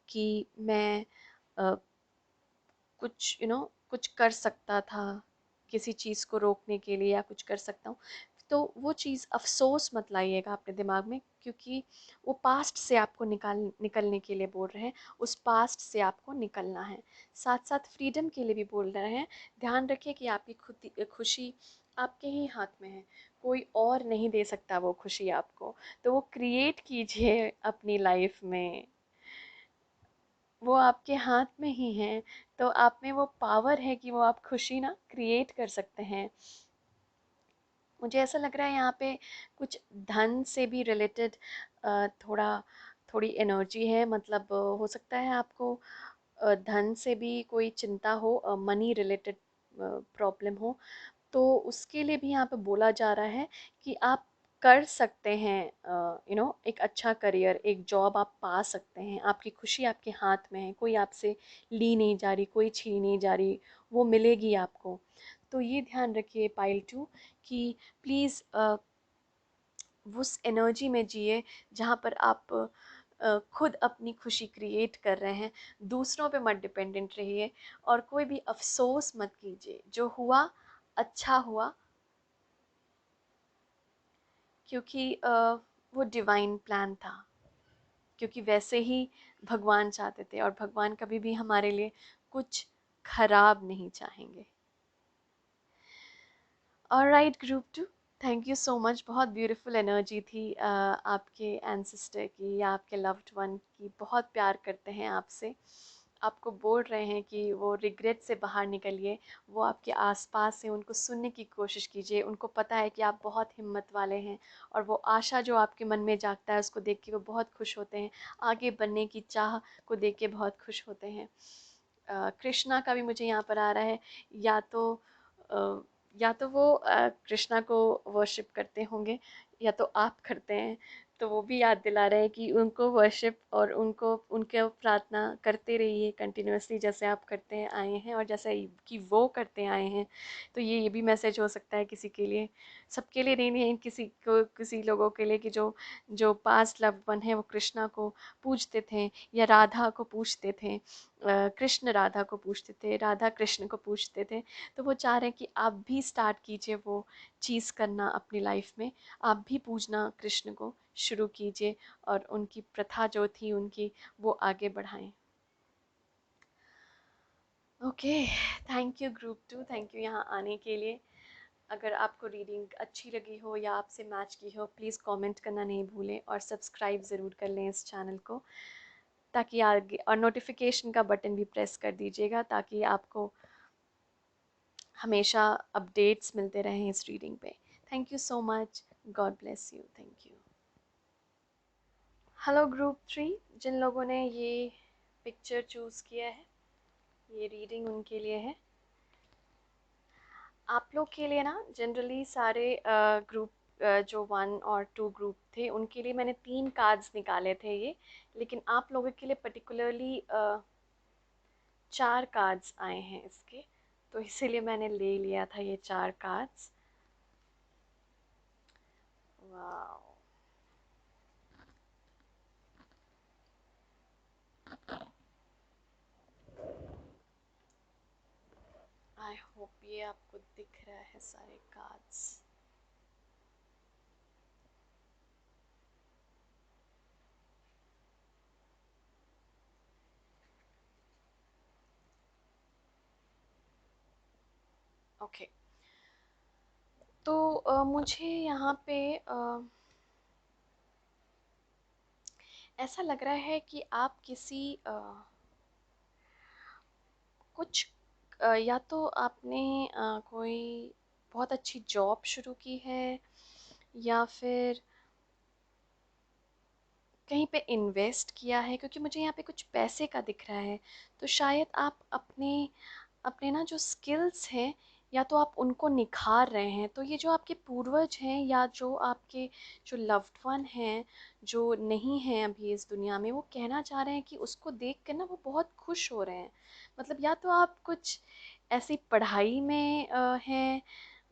कि मैं अ, कुछ कुछ कर सकता था किसी चीज़ को रोकने के लिए, या कुछ कर सकता हूँ। तो वो चीज़ अफ़सोस मत लाइएगा अपने दिमाग में, क्योंकि वो पास्ट से आपको निकलने के लिए बोल रहे हैं। उस पास्ट से आपको निकलना है। साथ साथ फ्रीडम के लिए भी बोल रहे हैं। ध्यान रखिए कि आपकी खुद खुशी आपके ही हाथ में है, कोई और नहीं दे सकता वो खुशी आपको। तो वो क्रिएट कीजिए अपनी लाइफ में। वो आपके हाथ में ही है। तो आप में वो पावर है कि वो आप खुशी ना क्रिएट कर सकते हैं। मुझे ऐसा लग रहा है यहाँ पे कुछ धन से भी रिलेटेड थोड़ा थोड़ी एनर्जी है। मतलब हो सकता है आपको धन से भी कोई चिंता हो, मनी रिलेटेड प्रॉब्लम हो, तो उसके लिए भी यहाँ पे बोला जा रहा है कि आप कर सकते हैं। एक अच्छा करियर, एक जॉब आप पा सकते हैं। आपकी खुशी आपके हाथ में है, कोई आपसे ली नहीं जा रही, कोई छीनी नहीं जा रही, वो मिलेगी आपको। तो ये ध्यान रखिए पाइल टू कि प्लीज़ उस एनर्जी में जिए जहाँ पर आप खुद अपनी खुशी क्रिएट कर रहे हैं। दूसरों पे मत डिपेंडेंट रहिए और कोई भी अफसोस मत कीजिए। जो हुआ अच्छा हुआ, क्योंकि वो डिवाइन प्लान था, क्योंकि वैसे ही भगवान चाहते थे और भगवान कभी भी हमारे लिए कुछ खराब नहीं चाहेंगे। Alright group two, thank you so much. बहुत ब्यूटीफुल एनर्जी थी आपके एंसेस्टर की या आपके लव्ड वन की। बहुत प्यार करते हैं आपसे। आपको बोल रहे हैं कि वो रिग्रेट से बाहर निकलिए। वो आपके आसपास हैं, उनको सुनने की कोशिश कीजिए। उनको पता है कि आप बहुत हिम्मत वाले हैं और वो आशा जो आपके मन में जागता है उसको देख के वो बहुत खुश होते हैं। आगे बढ़ने की चाह को देख के बहुत खुश होते हैं। कृष्णा का भी मुझे यहाँ पर आ रहा है। या तो अ, या तो वो कृष्णा को वर्शिप करते होंगे या तो आप करते हैं। तो वो भी याद दिला रहे हैं कि उनको वर्शिप और उनको उनके प्रार्थना करते रहिए कंटिन्यूअसली, जैसे आप करते आए हैं और जैसे कि वो करते आए हैं। तो ये भी मैसेज हो सकता है किसी के लिए, सबके लिए नहीं नहीं, किसी को, किसी लोगों के लिए कि जो जो पास्ट लव्ड वन है वो कृष्णा को पूजते थे या राधा को पूजते थे। कृष्ण राधा को पूजते थे, राधा कृष्ण को पूजते थे। तो वो चाह रहे हैं कि आप भी स्टार्ट कीजिए वो चीज़ करना अपनी लाइफ में। आप भी पूजना कृष्ण को शुरू कीजिए और उनकी प्रथा जो थी उनकी, वो आगे बढ़ाएं। Okay, thank you group two, thank you यहाँ आने के लिए। अगर आपको रीडिंग अच्छी लगी हो या आपसे मैच की हो, प्लीज़ कमेंट करना नहीं भूलें और सब्सक्राइब ज़रूर कर लें इस चैनल को, ताकि आगे, और नोटिफिकेशन का बटन भी प्रेस कर दीजिएगा ताकि आपको हमेशा अपडेट्स मिलते रहें इस रीडिंग पे। Thank you so much, God bless you, thank you. Hello group three, जिन लोगों ने ये पिक्चर चूज़ किया है, ये रीडिंग उनके लिए है। आप लोग के लिए ना जनरली सारे ग्रुप जो 1 और 2 ग्रुप थे उनके लिए मैंने 3 कार्ड्स निकाले थे ये, लेकिन आप लोगों के लिए पर्टिकुलरली 4 कार्ड्स आए हैं इसके, तो इसीलिए मैंने ले लिया था ये 4 कार्ड्स। वाह, आई होप ये आपको दिख रहा है सारे कार्ड्स। ओके, तो मुझे यहाँ पे ऐसा लग रहा है कि आप किसी कुछ या तो आपने कोई बहुत अच्छी जॉब शुरू की है या फिर कहीं पे इन्वेस्ट किया है, क्योंकि मुझे यहाँ पे कुछ पैसे का दिख रहा है। तो शायद आप अपने अपने ना जो स्किल्स हैं या तो आप उनको निखार रहे हैं। तो ये जो आपके पूर्वज हैं या जो आपके जो लव्ड वन हैं जो नहीं हैं अभी इस दुनिया में, वो कहना चाह रहे हैं कि उसको देख कर ना वो बहुत खुश हो रहे हैं। मतलब या तो आप कुछ ऐसी पढ़ाई में हैं,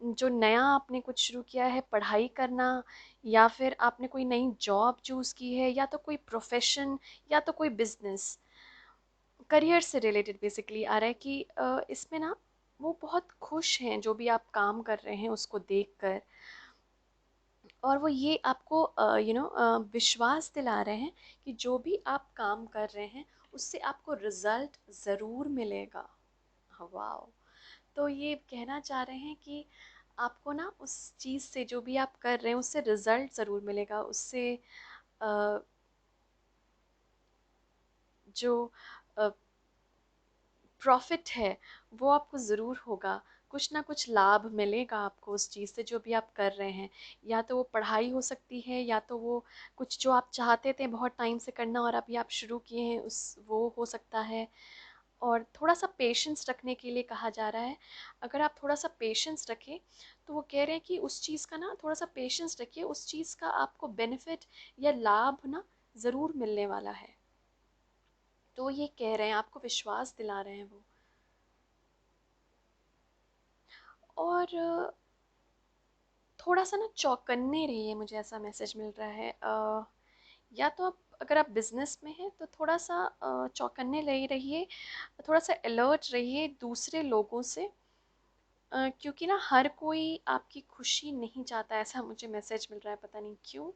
जो नया आपने कुछ शुरू किया है पढ़ाई करना, या फिर आपने कोई नई जॉब चूज़ की है, या तो कोई प्रोफेशन, या तो कोई बिजनेस, करियर से रिलेटेड बेसिकली आ रहा है कि इसमें ना वो बहुत खुश हैं जो भी आप काम कर रहे हैं उसको देखकर। और वो ये आपको विश्वास दिला रहे हैं कि जो भी आप काम कर रहे हैं उससे आपको रिजल्ट ज़रूर मिलेगा। वाह, तो ये कहना चाह रहे हैं कि आपको ना उस चीज़ से जो भी आप कर रहे हैं उससे रिजल्ट ज़रूर मिलेगा। उससे अ, जो प्रॉफिट है वो आपको ज़रूर होगा, कुछ ना कुछ लाभ मिलेगा आपको उस चीज़ से जो भी आप कर रहे हैं। या तो वो पढ़ाई हो सकती है, या तो वो कुछ जो आप चाहते थे बहुत टाइम से करना और अभी आप शुरू किए हैं उस वो हो सकता है। और थोड़ा सा पेशेंस रखने के लिए कहा जा रहा है। अगर आप थोड़ा सा पेशेंस रखें तो वो कह रहे हैं कि उस चीज़ का ना थोड़ा सा पेशेंस रखिए, उस चीज़ का आपको बेनिफिट या लाभ ना ज़रूर मिलने वाला है। तो ये कह रहे हैं, आपको विश्वास दिला रहे हैं वो। और थोड़ा सा ना चौकन्ने रहिए, मुझे ऐसा मैसेज मिल रहा है। या तो आप अगर आप बिजनेस में हैं तो थोड़ा सा चौकन्ने रहिए, थोड़ा सा अलर्ट रहिए दूसरे लोगों से। क्योंकि ना हर कोई आपकी खुशी नहीं चाहता, ऐसा मुझे मैसेज मिल रहा है, पता नहीं क्यों।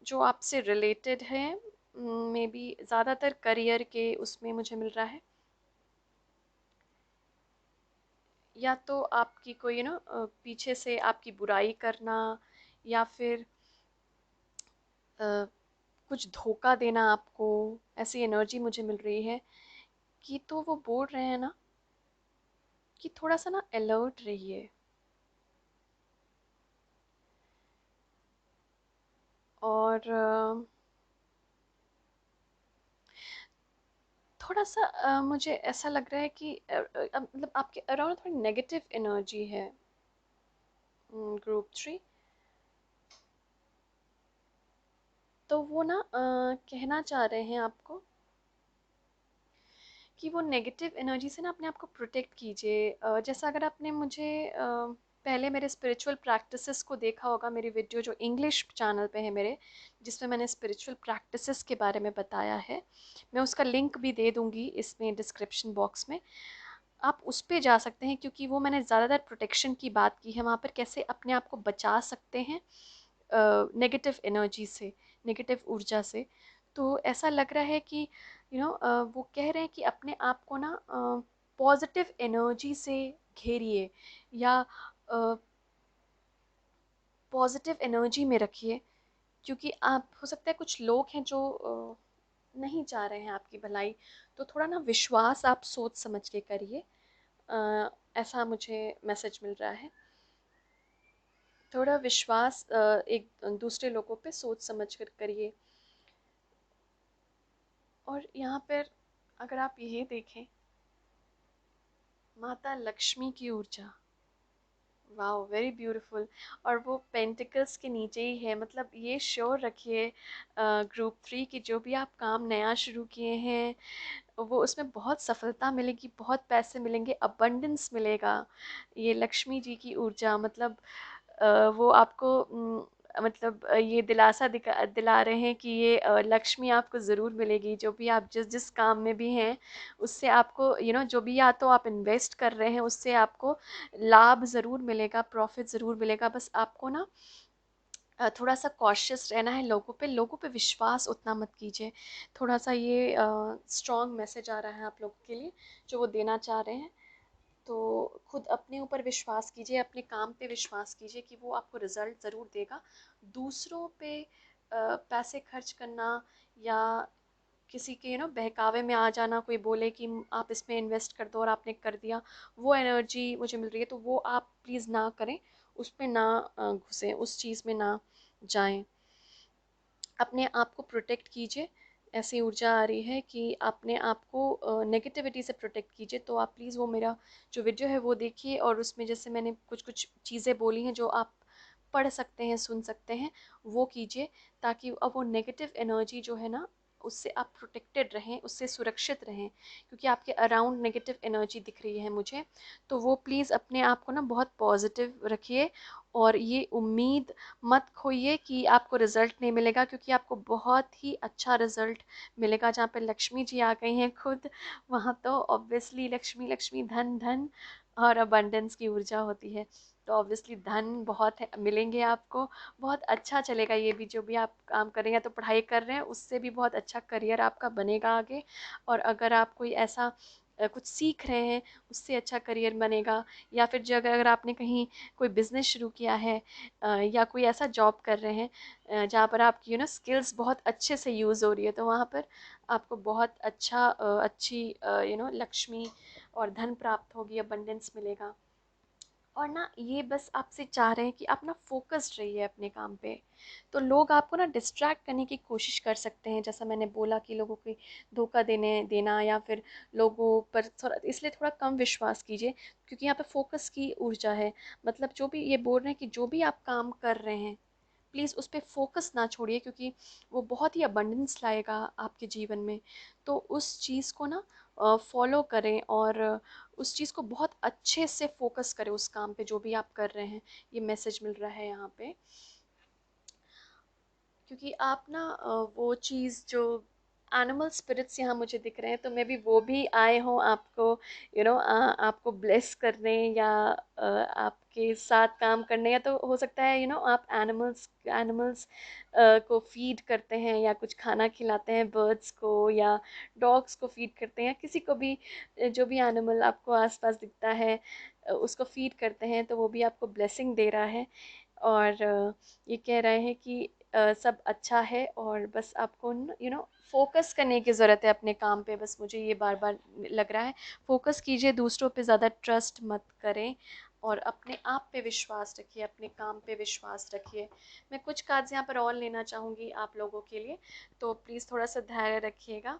जो आपसे रिलेटेड है, मे बी ज़्यादातर करियर के उसमें मुझे मिल रहा है। या तो आपकी कोई पीछे से आपकी बुराई करना, या फिर अ, कुछ धोखा देना आपको, ऐसी एनर्जी मुझे मिल रही है। कि तो वो बोल रहे हैं ना कि थोड़ा सा ना अलर्ट रहिए। और थोड़ा सा मुझे ऐसा लग रहा है कि मतलब आपके अराउंड थोड़ी नेगेटिव एनर्जी है। ग्रुप 3, तो वो ना कहना चाह रहे हैं आपको कि वो नेगेटिव एनर्जी से ना अपने आप को प्रोटेक्ट कीजिए। जैसा अगर आपने मुझे पहले मेरे स्पिरिचुअल प्रैक्टिसेस को देखा होगा, मेरी वीडियो जो इंग्लिश चैनल पे है मेरे, जिसमें मैंने स्पिरिचुअल प्रैक्टिसेस के बारे में बताया है, मैं उसका लिंक भी दे दूँगी इसमें डिस्क्रिप्शन बॉक्स में। आप उस पे जा सकते हैं, क्योंकि वो मैंने ज़्यादातर प्रोटेक्शन की बात की है वहाँ पर, कैसे अपने आप को बचा सकते हैं नेगेटिव एनर्जी से, नेगेटिव ऊर्जा से। तो ऐसा लग रहा है कि वो कह रहे हैं कि अपने आप को ना पॉजिटिव एनर्जी से घेरिए, या पॉजिटिव एनर्जी में रखिए। क्योंकि आप, हो सकता है कुछ लोग हैं जो नहीं चाह रहे हैं आपकी भलाई। तो थोड़ा ना विश्वास आप सोच समझ के करिए, ऐसा मुझे मैसेज मिल रहा है। थोड़ा विश्वास एक दूसरे लोगों पे सोच समझ कर करिए। और यहाँ पर अगर आप ये देखें, माता लक्ष्मी की ऊर्जा, वाओ वेरी ब्यूटीफुल। और वो पेंटिकल्स के नीचे ही है, मतलब ये श्योर रखिए ग्रुप 3 की जो भी आप काम नया शुरू किए हैं वो उसमें बहुत सफलता मिलेगी, बहुत पैसे मिलेंगे, अबंडेंस मिलेगा। ये लक्ष्मी जी की ऊर्जा, मतलब वो आपको मतलब ये दिलासा दिला रहे हैं कि ये लक्ष्मी आपको ज़रूर मिलेगी, जो भी आप जिस जिस काम में भी हैं उससे आपको जो भी, या तो आप इन्वेस्ट कर रहे हैं उससे आपको लाभ ज़रूर मिलेगा, प्रॉफिट ज़रूर मिलेगा। बस आपको ना थोड़ा सा कॉशियस रहना है, लोगों पे विश्वास उतना मत कीजिए। थोड़ा सा ये स्ट्रॉन्ग मैसेज आ रहा है आप लोगों के लिए जो वो देना चाह रहे हैं। तो खुद अपने ऊपर विश्वास कीजिए, अपने काम पे विश्वास कीजिए कि वो आपको रिजल्ट ज़रूर देगा। दूसरों पे पैसे खर्च करना, या किसी के बहकावे में आ जाना, कोई बोले कि आप इसमें इन्वेस्ट कर दो और आपने कर दिया, वो एनर्जी मुझे मिल रही है। तो वो आप प्लीज़ ना करें, उस पर ना घुसें, उस चीज़ में ना जाएं। अपने आप को प्रोटेक्ट कीजिए। ऐसी ऊर्जा आ रही है कि अपने आप को नेगेटिविटी से प्रोटेक्ट कीजिए। तो आप प्लीज़ वो मेरा जो वीडियो है वो देखिए, और उसमें जैसे मैंने कुछ कुछ चीज़ें बोली हैं जो आप पढ़ सकते हैं, सुन सकते हैं, वो कीजिए, ताकि अब वो नेगेटिव एनर्जी जो है ना उससे आप प्रोटेक्टेड रहें, उससे सुरक्षित रहें। क्योंकि आपके अराउंड नेगेटिव एनर्जी दिख रही है मुझे। तो वो प्लीज़ अपने आप को ना बहुत पॉजिटिव रखिए, और ये उम्मीद मत खोइए कि आपको रिज़ल्ट नहीं मिलेगा, क्योंकि आपको बहुत ही अच्छा रिज़ल्ट मिलेगा। जहाँ पे लक्ष्मी जी आ गई हैं खुद, वहाँ तो ऑब्वियसली लक्ष्मी लक्ष्मी, धन धन और अबंडेंस की ऊर्जा होती है। तो ऑब्वियसली धन बहुत है, मिलेंगे आपको, बहुत अच्छा चलेगा। ये भी जो भी आप काम कर रहे हैं, तो पढ़ाई कर रहे हैं, उससे भी बहुत अच्छा करियर आपका बनेगा आगे। और अगर आप कोई ऐसा कुछ सीख रहे हैं उससे अच्छा करियर बनेगा। या फिर जो अगर आपने कहीं कोई बिजनेस शुरू किया है या कोई ऐसा जॉब कर रहे हैं जहाँ पर आपकी स्किल्स बहुत अच्छे से यूज़ हो रही है, तो वहाँ पर आपको बहुत अच्छा अच्छी लक्ष्मी और धन प्राप्त होगी, अबंडेंस मिलेगा। और ना ये बस आपसे चाह रहे हैं कि आप ना फोकस्ड रहिए अपने काम पे। तो लोग आपको ना डिस्ट्रैक्ट करने की कोशिश कर सकते हैं, जैसा मैंने बोला कि लोगों को धोखा देने देना या फिर लोगों पर थोड़ा, इसलिए थोड़ा कम विश्वास कीजिए, क्योंकि यहाँ पे फोकस की ऊर्जा है। मतलब जो भी ये बोल रहे हैं कि जो भी आप काम कर रहे हैं प्लीज़ उस पर फोकस ना छोड़िए, क्योंकि वो बहुत ही अबंडेंस लाएगा आपके जीवन में। तो उस चीज़ को ना फॉलो करें और उस चीज़ को बहुत अच्छे से फोकस करें उस काम पे जो भी आप कर रहे हैं। ये मैसेज मिल रहा है यहाँ पे, क्योंकि आप ना वो चीज़ जो एनिमल स्पिरिट्स यहाँ मुझे दिख रहे हैं, तो मे बी वो भी आए हों आपको आपको ब्लेस करने या आपके साथ काम करने, या तो हो सकता है आप एनिमल्स एनिमल्स को फीड करते हैं या कुछ खाना खिलाते हैं बर्ड्स को या डॉग्स को फीड करते हैं, या किसी को भी जो भी एनिमल आपको आसपास दिखता है उसको फीड करते हैं, तो वो भी आपको ब्लेसिंग दे रहा है। और ये कह रहे हैं कि सब अच्छा है और बस आपको फोकस करने की ज़रूरत है अपने काम पे। बस मुझे ये बार बार लग रहा है, फोकस कीजिए, दूसरों पे ज़्यादा ट्रस्ट मत करें और अपने आप पे विश्वास रखिए, अपने काम पे विश्वास रखिए। मैं कुछ कार्ड्स यहाँ पर और लेना चाहूँगी आप लोगों के लिए, तो प्लीज़ थोड़ा सा धैर्य रखिएगा।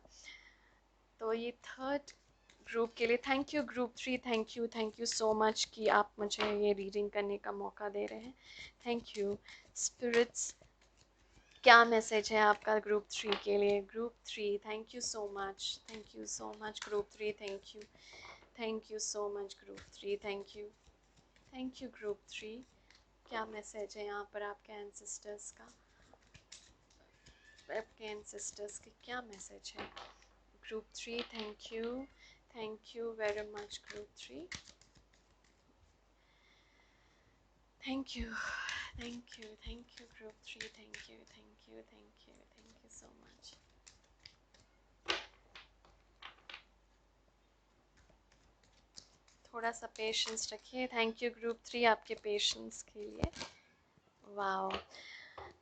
तो ये थर्ड ग्रुप के लिए thank you, group 3 thank you so much कि आप मुझे ये रीडिंग करने का मौका दे रहे हैं। थैंक यू स्पिरिट्स, क्या मैसेज है आपका ग्रुप 3 के लिए? Group 3 thank you so much group 3, thank you so much group 3, thank you group 3। क्या मैसेज है यहाँ पर आपके एंसेस्टर्स का? आपके एंसेस्टर्स के क्या मैसेज है? Group 3 thank you very much group 3, thank you group 3, thank you so much. थोड़ा सा पेशेंस रखिए। थैंक यू ग्रुप 3 आपके पेशेंस के लिए। वाओ,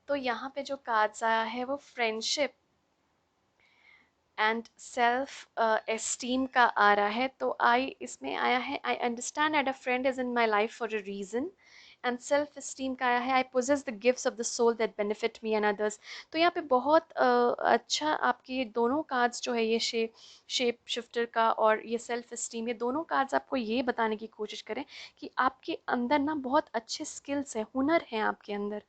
तो यहाँ पे जो कार्ड्स आया है वो फ्रेंडशिप एंड सेल्फ एस्टीम का आ रहा है। तो आई इसमें आया है, I understand that a friend is in my life for a reason. And self esteem का आया है, I possess the gifts of the soul that benefit me and others. तो यहाँ पे बहुत अच्छा आपके ये दोनों कार्ड्स जो है, ये शेप शिफ्टर का और ये सेल्फ एस्टीम, ये दोनों कार्ड्स आपको ये बताने की कोशिश करें कि आपके अंदर ना बहुत अच्छे स्किल्स हैं, हुनर हैं आपके अंदर,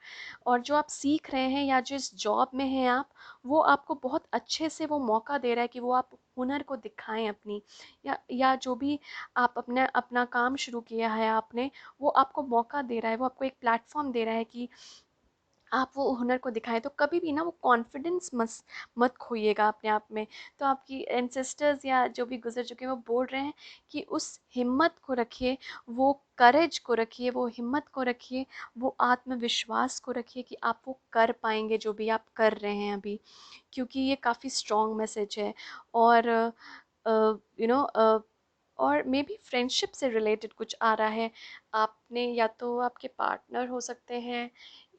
और जो आप सीख रहे हैं या जिस जॉब में हैं आप, वो आपको बहुत अच्छे से वो मौका दे रहा है कि वो आप हुनर को दिखाएं अपनी, या जो भी आप अपने अपना काम शुरू किया है आपने, वो आपको मौका दे रहा है, वो आपको एक प्लेटफॉर्म दे रहा है कि आप वो हुनर को दिखाएं। तो कभी भी ना वो कॉन्फिडेंस मत खोइएगा अपने आप में। तो आपकी एंसेस्टर्स या जो भी गुजर चुके हैं वो बोल रहे हैं कि उस हिम्मत को रखिए, वो करेज को रखिए, वो हिम्मत को रखिए, वो आत्मविश्वास को रखिए कि आप वो कर पाएंगे जो भी आप कर रहे हैं अभी, क्योंकि ये काफ़ी स्ट्रॉन्ग मैसेज है। और यू नो और मे बी फ्रेंडशिप से रिलेटेड कुछ आ रहा है। आपने या तो आपके पार्टनर हो सकते हैं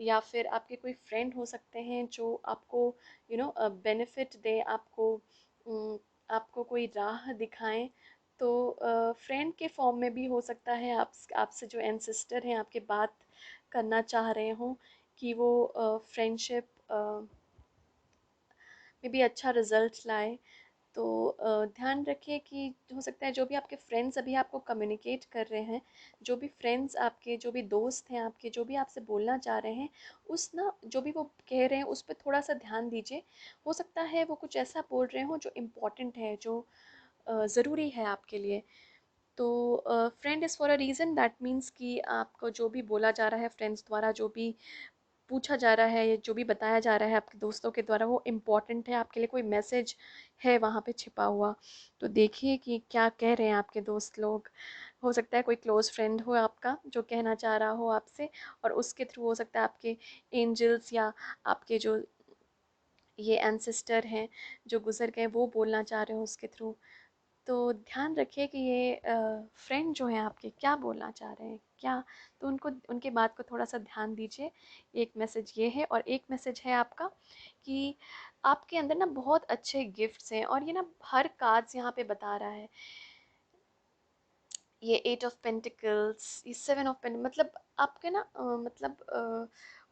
या फिर आपके कोई फ्रेंड हो सकते हैं जो आपको बेनिफिट दें, आपको उम, आपको कोई राह दिखाएं। तो फ्रेंड के फॉर्म में भी हो सकता है, आपसे जो एंसेस्टर हैं आपके बात करना चाह रहे हों कि वो फ्रेंडशिप में भी अच्छा रिजल्ट लाए। तो ध्यान रखिए कि हो सकता है जो भी आपके फ्रेंड्स अभी आपको कम्युनिकेट कर रहे हैं, जो भी फ्रेंड्स आपके, जो भी दोस्त हैं आपके, जो भी आपसे बोलना चाह रहे हैं, उस ना जो भी वो कह रहे हैं उस पर थोड़ा सा ध्यान दीजिए। हो सकता है वो कुछ ऐसा बोल रहे हों जो इम्पोर्टेंट है, जो ज़रूरी है आपके लिए। तो friend is for a reason, that means कि आपको जो भी बोला जा रहा है फ्रेंड्स द्वारा, जो भी पूछा जा रहा है, जो भी बताया जा रहा है आपके दोस्तों के द्वारा, वो इम्पॉर्टेंट है आपके लिए, कोई मैसेज है वहाँ पे छिपा हुआ। तो देखिए कि क्या कह रहे हैं आपके दोस्त लोग। हो सकता है कोई क्लोज़ फ्रेंड हो आपका जो कहना चाह रहा हो आपसे, और उसके थ्रू हो सकता है आपके एंजल्स या आपके जो ये एंसेस्टर हैं जो गुजर गए वो बोलना चाह रहे हो उसके थ्रू। तो ध्यान रखिए कि ये फ्रेंड जो हैं आपके क्या बोलना चाह रहे हैं, क्या, तो उनको उनके बात को थोड़ा सा ध्यान दीजिए। एक मैसेज ये है, और एक मैसेज है आपका कि आपके अंदर ना बहुत अच्छे गिफ्ट्स हैं, और ये ना हर कार्ड्स यहाँ पे बता रहा है, ये 8 ऑफ पेंटिकल्स, ये 7 ऑफ पेंटिकल्स, मतलब आपके ना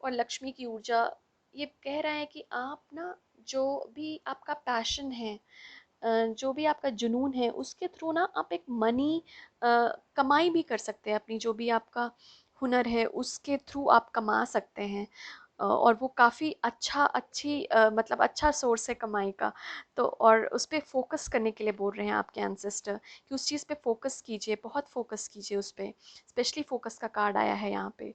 और लक्ष्मी की ऊर्जा, ये कह रहा है कि आप ना जो भी आपका पैशन है, जो भी आपका जुनून है, उसके थ्रू ना आप एक मनी कमाई भी कर सकते हैं। अपनी जो भी आपका हुनर है उसके थ्रू आप कमा सकते हैं, और वो काफ़ी मतलब अच्छा सोर्स है कमाई का। तो और उस पर फोकस करने के लिए बोल रहे हैं आपके एंसेस्टर कि उस चीज़ पे फोकस कीजिए, बहुत फोकस कीजिए उस पर। स्पेशली फोकस का कार्ड आया है यहाँ पे।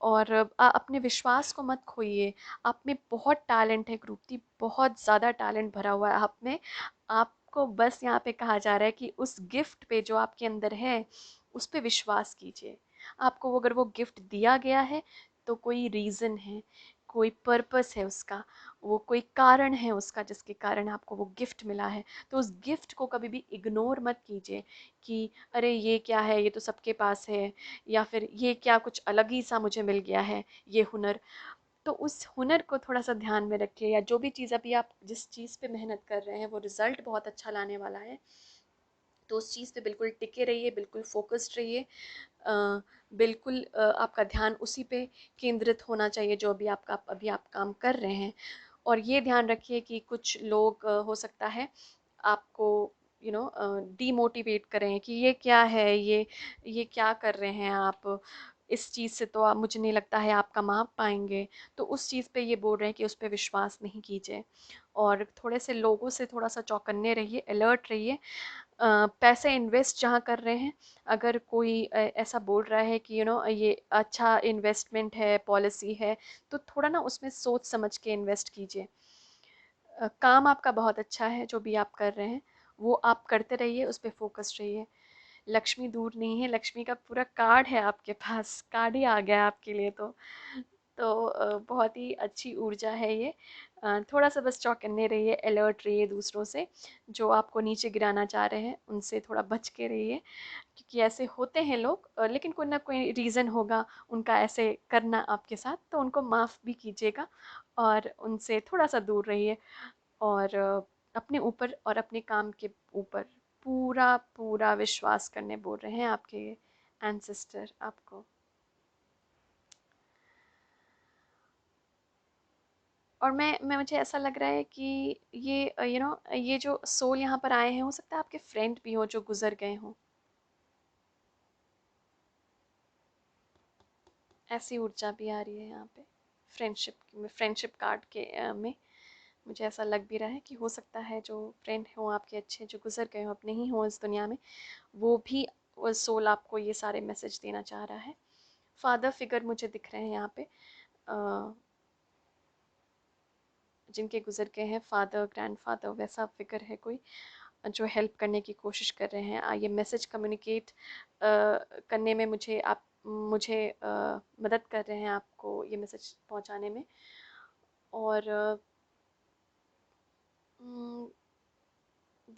और अपने विश्वास को मत खोइए। आप में बहुत टैलेंट है गुरुप्रीत, बहुत ज़्यादा टैलेंट भरा हुआ है आप में। आपको बस यहाँ पे कहा जा रहा है कि उस गिफ्ट पे जो आपके अंदर है उस पे विश्वास कीजिए। आपको अगर वो गिफ्ट दिया गया है तो कोई रीज़न है, कोई पर्पस है उसका, वो कोई कारण है उसका जिसके कारण आपको वो गिफ्ट मिला है। तो उस गिफ्ट को कभी भी इग्नोर मत कीजिए कि अरे ये क्या है, ये तो सबके पास है, या फिर ये क्या कुछ अलग ही सा मुझे मिल गया है ये हुनर। तो उस हुनर को थोड़ा सा ध्यान में रखिए, या जो भी चीज़ अभी आप जिस चीज़ पे मेहनत कर रहे हैं वो रिज़ल्ट बहुत अच्छा लाने वाला है। तो उस चीज़ पे बिल्कुल टिके रहिए, बिल्कुल फोकस्ड रहिए। बिल्कुल आपका ध्यान उसी पे केंद्रित होना चाहिए जो भी आपका अभी आप काम कर रहे हैं। और ये ध्यान रखिए कि कुछ लोग हो सकता है आपको डीमोटिवेट करें कि ये क्या है, ये क्या कर रहे हैं आप, इस चीज़ से तो आप, मुझे नहीं लगता है आप कमा पाएंगे। तो उस चीज़ पे ये बोल रहे हैं कि उस पे विश्वास नहीं कीजिए, और थोड़े से लोगों से थोड़ा सा चौकन्ने रहिए, अलर्ट रहिए। पैसे इन्वेस्ट जहाँ कर रहे हैं, अगर कोई ऐसा बोल रहा है कि ये अच्छा इन्वेस्टमेंट है, पॉलिसी है, तो थोड़ा ना उसमें सोच समझ के इन्वेस्ट कीजिए। काम आपका बहुत अच्छा है जो भी आप कर रहे हैं, वो आप करते रहिए, उस पर फोकस रहिए। लक्ष्मी दूर नहीं है, लक्ष्मी का पूरा कार्ड है आपके पास, कार्ड ही आ गया है आपके लिए। तो बहुत ही अच्छी ऊर्जा है ये। थोड़ा सा बस चौकन्ने रहिए, अलर्ट रहिए दूसरों से जो आपको नीचे गिराना चाह रहे हैं, उनसे थोड़ा बच के रहिए, क्योंकि ऐसे होते हैं लोग। लेकिन कोई ना कोई रीज़न होगा उनका ऐसे करना आपके साथ, तो उनको माफ़ भी कीजिएगा और उनसे थोड़ा सा दूर रहिए। और अपने ऊपर और अपने काम के ऊपर पूरा पूरा विश्वास करने बोल रहे हैं आपके एंसेस्टर आपको। और मैं मुझे ऐसा लग रहा है कि ये ये जो सोल यहाँ पर आए हैं, हो सकता है आपके फ्रेंड भी हो जो गुजर गए हों। ऐसी ऊर्जा भी आ रही है यहाँ पे। फ्रेंडशिप कार्ड के में मुझे ऐसा लग भी रहा है कि हो सकता है जो फ्रेंड हो आपके अच्छे जो गुजर गए हो, अब नहीं हो इस दुनिया में, वो भी वो सोल आपको ये सारे मैसेज देना चाह रहा है। फादर फिगर मुझे दिख रहे हैं यहाँ पे, जिनके गुजर गए हैं, फादर ग्रैंडफादर वैसा फिगर है कोई जो हेल्प करने की कोशिश कर रहे हैं। ये मैसेज कम्युनिकेट करने में मुझे मदद कर रहे हैं आपको ये मैसेज पहुंचाने में। और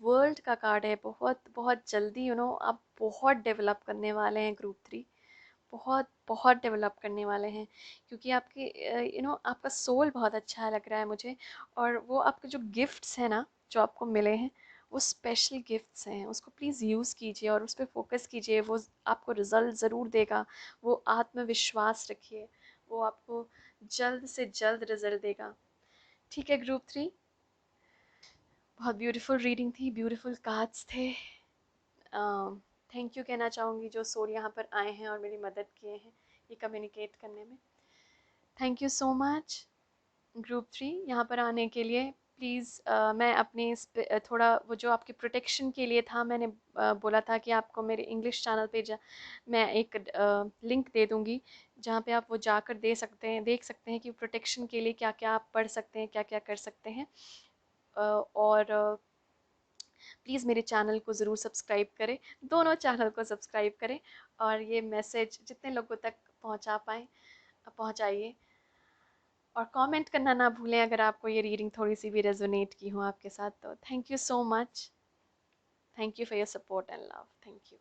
वर्ल्ड का कार्ड है, बहुत बहुत जल्दी आप बहुत डेवलप करने वाले हैं ग्रुप 3, बहुत बहुत डेवलप करने वाले हैं, क्योंकि आपके आपका सोल बहुत अच्छा लग रहा है मुझे। और वो आपके जो गिफ्ट्स हैं ना जो आपको मिले हैं, वो स्पेशल गिफ्ट्स हैं, उसको प्लीज़ यूज़ कीजिए और उस पर फोकस कीजिए, वो आपको रिजल्ट ज़रूर देगा। वो आत्मविश्वास रखिए, वो आपको जल्द से जल्द रिजल्ट देगा। ठीक है ग्रुप 3, बहुत ब्यूटीफुल रीडिंग थी, ब्यूटीफुल कार्ड्स थे। थैंक यू कहना चाहूँगी जो सोल यहाँ पर आए हैं और मेरी मदद किए हैं ये कम्युनिकेट करने में। Thank you so much group 3 यहाँ पर आने के लिए। प्लीज़ मैं अपने थोड़ा वो जो आपके प्रोटेक्शन के लिए था, मैंने बोला था कि आपको मेरे इंग्लिश चैनल पे मैं एक लिंक दे दूँगी जहाँ पे आप वो जाकर देख सकते हैं कि प्रोटेक्शन के लिए क्या क्या आप पढ़ सकते हैं, क्या क्या कर सकते हैं। और प्लीज़ मेरे चैनल को ज़रूर सब्सक्राइब करें, दोनों चैनल को सब्सक्राइब करें, और ये मैसेज जितने लोगों तक पहुंचा पाएँ पहुंचाइए। और कमेंट करना ना भूलें अगर आपको ये रीडिंग थोड़ी सी भी रेजोनेट की हो आपके साथ। तो thank you so much. Thank you for your support and love. Thank you.